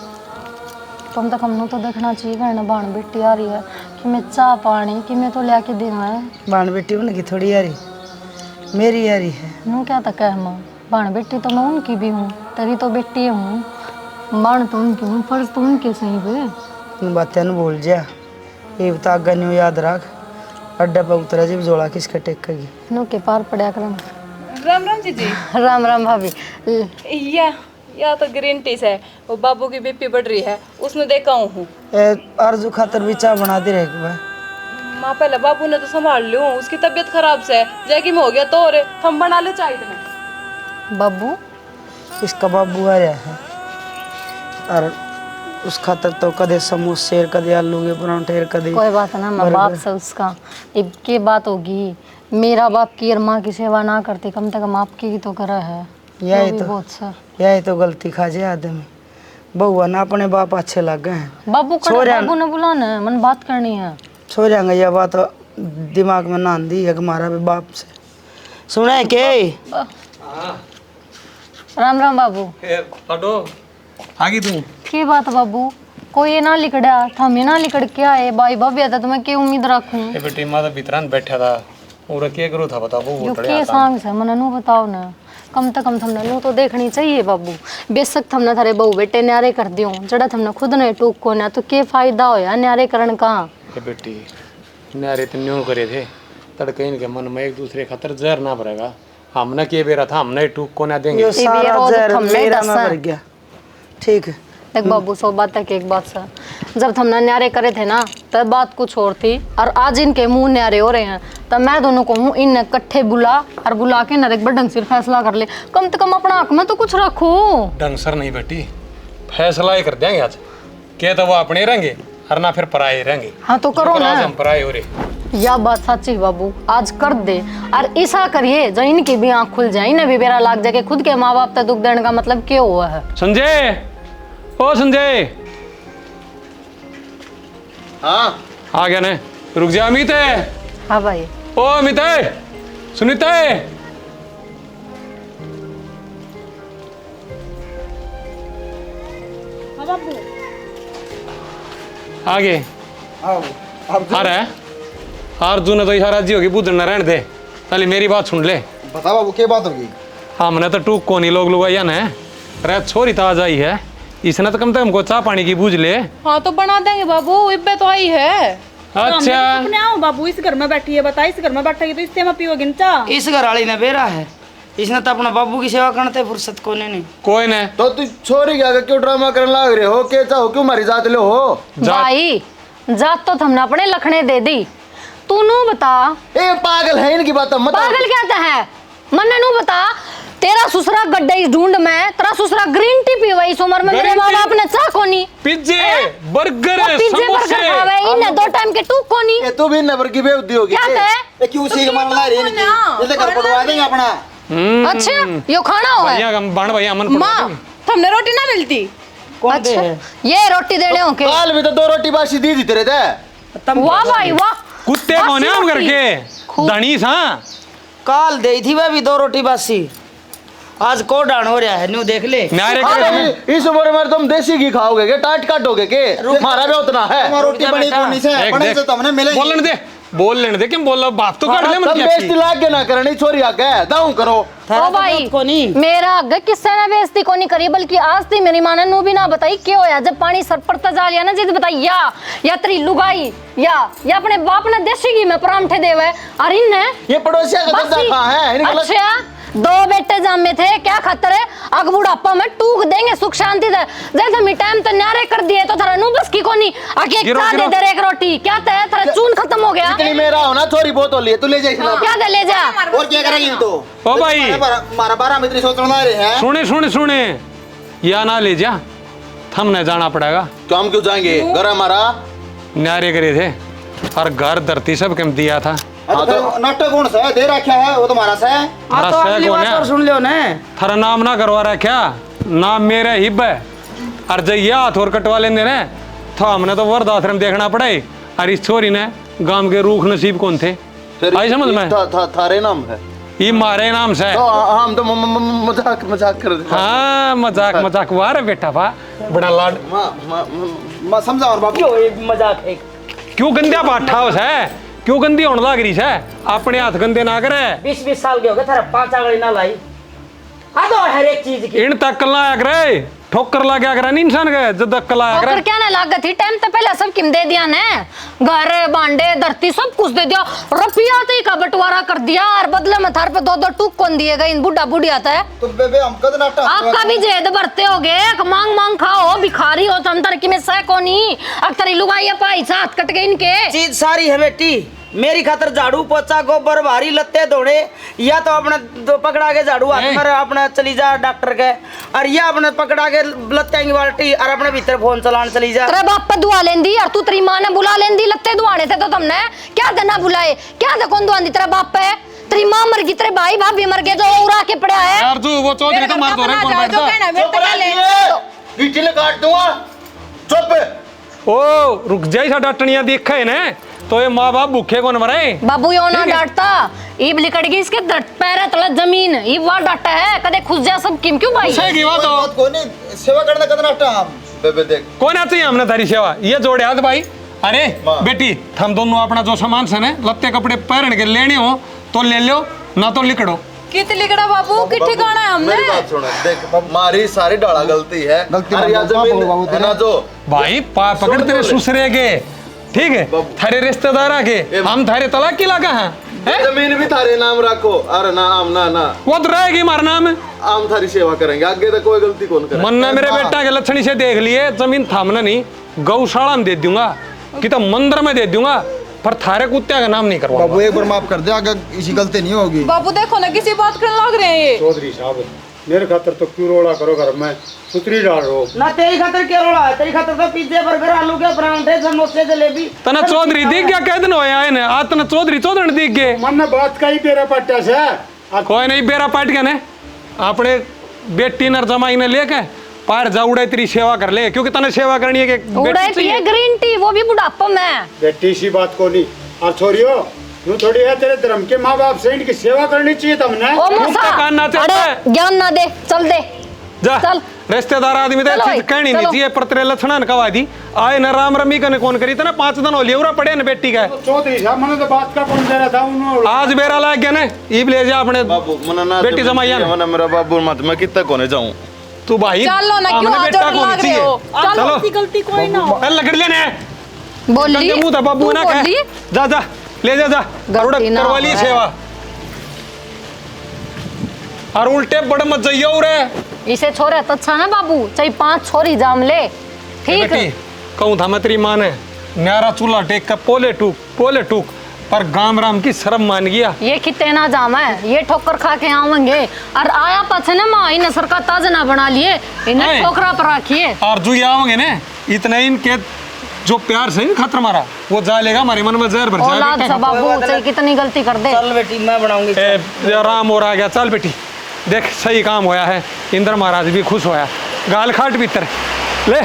कम तक हमने तो देखना चाहिए घर ना बाण बेटी आ रही है कि मैं चाह पानी कि मैं तो ले के देना है। बाण बेटी उनकी थोड़ी यारी, मेरी यारी है। नू क्या तक है माँ, बाण बेटी तो मैं उनकी भी हूँ, तेरी तो बेटी हूँ, बाण तो उनकी हूँ, फर्ज तो उनके सही पे। उन बातें न भूल जा, ये बता गन्यू याद रख, अड्डा पर उतरा जी जोड़ा किसका टेकेगी। नू के पार पड़ा करम। राम राम जीजी। राम राम भाभी। या तो ग्रीन टी है, वो बाबू की बीपी बढ़ रही है, उसमें देखा हूँ। अर्जु खातर भी चाय बना दे रहे। माँ पहले बाबू ने तो संभाल लूँ, उसकी तबीयत खराब से जैकी में हो गया तो और हम बना ले चाय तुम्हें। बाबू इसका बाबू आया है, और उस खातर तो कदे समोसे, कदे आलू के परांठे, कदे। कोई बात ना, माँ बाप से उसका अब की बात होगी। मेरा बाप की और माँ की सेवा ना करती, कम से कम आपकी तो करा है। यही तो गलती खा जाए आदमी। बहुआ ना अपने बाप अच्छे लग गए हैं। बाबू ने बुलाना है, मन बात करनी है। छोड़ेंगे यह बात दिमाग में ना दी है हमारा भी बाप से सुने के। राम राम बाबू। आगे तू की बात बाबू, कोई ये ना लिखड़ा था, मैं ना लिखड़ के आए भाई भाभी था, तो मैं क्या उम्मीद रखूं। ए बेटी मां तो भीतर बैठा था और के करो था बता वो जो के सांग से मने नु बताओ ना, कम से कम थमने नु तो देखनी चाहिए बाबू। बेशक थमने थारे बहू बेटे न्यारे कर दियो, जड़ा थमने खुद ने टूक को ना तो के फायदा होया न्यारे करन का। ए बेटी न्यारे तो न्यू करे थे, तड़के इनके मन में एक दूसरे खातर जहर ना भरेगा। हमने के बेरा था, हमने टूक को ना देंगे। ये सारा जहर मेरा में भर गया। ठीक है देख बाबू, सौ बात तक एक बात सा, जब हमने न्यारे करे थे ना तब बात कुछ और थी, और आज इनके मुंह न्यारे हो रहे हैं, तब मैं दोनों को हूँ इन इकट्ठे बुला और बुला के नरेक पर ढंग से फैसला कर ले। कम से कम अपना हक में तो कुछ रखो। ढंग सर नहीं बेटी, फैसला ही कर देंगे आज। क्या तो वो अपने रहेंगे और ना फिर पराए रहेंगे। हाँ तो करो ना, हम पराए हो रहे। यह बात सच्ची बाबू, आज कर दे और ऐसा करिए जो इनकी भी आँख खुल जाए, इन्हें भी बेरा लाग जाके खुद के माँ बाप तक दुख देने का मतलब क्या हुआ है। संजय, ओ संजय। हाँ आ गया ने, रुक जा अमित है। हाँ भाई। ओ अमित है, सुनीता है। हाँ बाबू। आगे आ रहा है। अर्जुन तो इशारा जी होगी, बुद्धन न रहने दे। पहले मेरी बात सुन ले। बता बाबू क्या बात होगी। हमने तो टूक को नहीं लोग लुगाइया ने रे छोरी ताजा ही है, इसने तो कम से कम चाह पानी की बूझ ले। हाँ तो बना देंगे बाबू, इब्बे तो आई है। अच्छा अपने आओ बाबू, इस घर में बैठी है, बता इस घर में बैठेगी तो इससे मैं पियोगी ना चाह। इस घर वाली ने बेरा है, इसने तो अपना बाबू की सेवा करते फुर्सत को नहीं। कोई ने तो तू छोरी क्या क्यों ड्रामा करने लग रहे हो? के चाहो क्यों मारी जात लो हो? भाई जात तो हमने अपने लखने दे दी, तू नू बता। ए पागल है इनकी बात मत। पागल क्या है मन्ने नू बता, तेरा ससुरा गड्ढे इस ढूंढ में, तेरा ससुरा ग्रीन टी पीवा इस उम्र में, तेरे माँ बाप ने चाह कोनी, पिज्जे बर्गर पिज्जे बर्गर खावे इन्हें 2 टाइम के टूक कोनी। ए तू भी नबर की बेउद्दी होगी। क्या कहे? ए क्यों सीख मारने लग रही है इनकी? ये तो घर पड़वा देंगे अपना। अच्छा यो खाना हो है भैया हम बाण भैया मन माँ तुमने रोटी ना मिलती? अच्छा ये रोटी देने हो के काल भी तो 2 रोटी बासी दी थी तेरे ते। वाह भाई वाह, कुत्ते कौन है हम करके धनी सा। काल दे थी वह भी 2 रोटी बासी, आज को डाण हो रहा है न्यू देख ले। नारे अरे इस उम्र में तुम देसी घी खाओगे के टाट काटोगे के? मारा भी उतना है। रोटी बनी कोनी से बने से तुमने मिले। बोल लेने दे क्यों बोल बाप तो काट ले मत क्या बेइज्जती लाग के ना करनी छोरी आके दाऊ करो। ओ भाई मेरा आगे किससे ना बेइज्जती को नहीं करी, बल्कि आज थी मेरी मां ने नू भी ना बताई क्यों होया। जब पानी सर पर तजा लिया ना जिद बताई या तेरी लुगाई या अपने बाप ने देसी घी में परांठे देवे और इनने ये पड़ोसिया का दर्जा कहां है? इनके लग- अच्छा 2 बेटे जामे थे क्या खतर है, अग बुढ़ापा में टूक देंगे सुख शांति दे जैसे मी टाइम तो न्यारे कर दिए तो थारा नु बस की कोनी आके एक गिरो, चाह दे गिरो। दे एक रोटी क्या ते थारा चून खत्म हो गया। जितनी मेरा हो ना थोड़ी बहुत हो लिए तू ले जा इसमें। क्या दे ले जा और क्या करेंगे तो? ओ भाई मारा 12 मित्र सोचना रहे हैं। सुने या ना ले जा, हमने जाना पड़ेगा। तो हम क्यों जाएंगे? घर हमारा नारे करे थे और घर धरती सब कम दिया था। हाँ तो नाटक कौन सा है? दे रखा है वो तुम्हारा सा है। थारा तो सह अगली कौन बात है? और सुन लियो ना। थारा नाम ना करवा रखा, नाम मेरा हिब है और जय हाथ और कटवा लेने ने तो हमने तो वृद्धाश्रम देखना पड़े। और इस छोरी ने गांव के रूख नसीब कौन थे आई समझ में? थारे नाम है ये मारे नाम से। तो हम तो मजाक कर रहे। हाँ मजाक हुआ रे बेटा भा बड़ा लाड मां समझा और बाप क्यों ये मजाक है? क्यों गंदा पाठा हो है, क्यों गंदी होने लग रही है? अपने हाथ गंदे ना करे। 20 साल के हो गए थारा 5 आंगली ना लाई। हाँ तो हर एक चीज की इन तक लाया करे ठोकर ला क्या करा इंसान के जब तक लाया करे। ठोकर क्या ना लागत थी, टाइम तो पहले सब किम दे दिया ने, घर बांडे धरती सब कुछ दे दिया, रुपया तो का बंटवारा कर दिया और बदले में थार पे 2 टूक कौन दिएगा इन बुढ़ा बुढ़ी आता है। तो बेबे हम कद नाटक आपका भी जेद भरते होगे, मांग खाओ भिखारी हो तुम तरकी में सह कोनी अक्तरी लुगाई पाई साथ कट गए इनके। चीज सारी है बेटी, मेरी खातर झाड़ू पोछा गोबर भारी लत्ते धोने या तो अपने 2 पकड़ा के झाड़ू हाथ में अपने चली जा डॉक्टर के, और या अपने पकड़ा के लत्ते की बाल्टी और अपने भीतर फोन चलाने चली जा। तेरे बाप पे दुआ लेंदी और तू तेरी मां ने बुला लेंदी लत्ते दुआने थे तो तुमने क्या देना बुलाए, क्या दे कौन दुआंदी तेरा बाप पे? तेरी मां मर गई, तेरे भाई भाभी मर गए जो उड़ा के पड़ा है। यार तू वो चौधरी तो मार दो रे कौन बैठता। गिट्टी काट दूंगा चुप। ओ रुक जाई सा डटनिया देखा है ने तो ये माँ बाप भूखे कौन मरे? बाबू यो ना डांटता, ईब लिकड़ गई इसके पैर तले जमीन, ईब वहां डांटा है कदे खुश जा सब किम क्यों भाई? सही की बात हो। कोई नहीं सेवा करने कद नाटक हम बेबे देख कौन आती है हमने तारी सेवा ये जोड़े हाथ भाई। अरे बेटी हम दोनों अपना जो सामान से ने लत्ते कपड़े पहन के लेने हो तो ले लो ना तो लिकड़ो। कित लिकड़ा बाबू कि ठिकाना है हमने? मेरी बात सुनो देख मारी सारी डाला गलती है। अरे यार जमीन है ना जो भाई पकड़ तेरे सुसरे के ठीक है थारे रिश्तेदार के हम थारे तलाक की लगा हैं जमीन भी थारे नाम रखो। अरे ना आम ना वो तो रहेगी मारा नाम आम थारी सेवा करेंगे आगे तो कोई गलती कौन करे। मन ने मेरे बेटा के लक्षणी से देख लिए जमीन थामना नहीं गौशाला में दे दूंगा कि तो मंदिर में दे दूंगा पर थारे कुत्ते का नाम नहीं करवा। बाबू एक बार माफ कर दे आगे इसी गलती नहीं होगी। बाबू देखो ना किसी बात करने लग रहे हैं ये। चौधरी साहब मेरे खातर तो क्यों रोड़ा करो घर में सुतरी डाल रो ना तेरी खातर क्या रोड़ा है, तेरी खातर तो पिज्जे बर्गर आलू के परांठे समोसे जलेबी। तना चौधरी दिख गया कह दिन होया है ने आ तना चौधरी दिख गए। मन ने बात का ही तेरा पट्टा से कोई नहीं बेरा पाट गया ने अपने बेटी नर जमाई ने लेके पार जा उड़े तेरी सेवा कर ले क्योंकि तने सेवा करनी है कि उड़े पिए ग्रीन टी वो भी बुढ़ापा में। बेटी सी बात को नहीं और छोरियो यूं थोड़ी है तेरे धर्म के माँ बाप से इनकी सेवा करनी चाहिए तुमने। ओ मूसा अरे ज्ञान ना दे चल दे जा चल रिश्तेदार आदमी तो चीज कहनी नहीं चाहिए पर तेरे लक्षण कवा दी आए न राम रमी कने कौन करी तना 5 दिन हो लिया पड़े न बेटी का। चौधरी साहब मैंने तो बात का कौन दे रहा था उन्होंने आज बेरा लाग गया ने ईब ले जा अपने बाबू मना बेटी जमाइया मना मेरा बाबू मत मैं कितना कोने जाऊं तू भाई चलो ना क्यों हमने आज बेटा और को लग रहे हो? चलो गलती गलती कोई ना हो। अरे लकड़ लेने बोली गंदे मुंह था बाबू ना कह जा जा ले जा जा गलती ना करवा ली हो सेवा। और उल्टे बड़े मत जाइयो रे। इसे छोरे तो अच्छा ना बाबू, चाहे 5 छोरी जाम ले, ठीक है। कहूँ था मैं तेरी माँ ने न्यारा चूल्हा टेक कर पोले टूक पर गाम राम की शर्म मान गया। ये कितने ना जाम है, ये ठोकर खा के आवेंगे और आया पाछे ना माँ इन सर का ताज ना बना लिए, इन्हें ठोकरा पर रखिए। और जो ये आओगे ना इतने इनके जो प्यार से खतर मारा वो जा लेगा हमारे मन में जहर भर औलाद सा बाबू चाहे कितनी गलती कर दे। चल बेटी मैं बनाऊंगी। आराम और आ गया। चल बेटी देख सही काम होया है, इंद्र महाराज भी खुश होया, गाल खाट भीतर ले।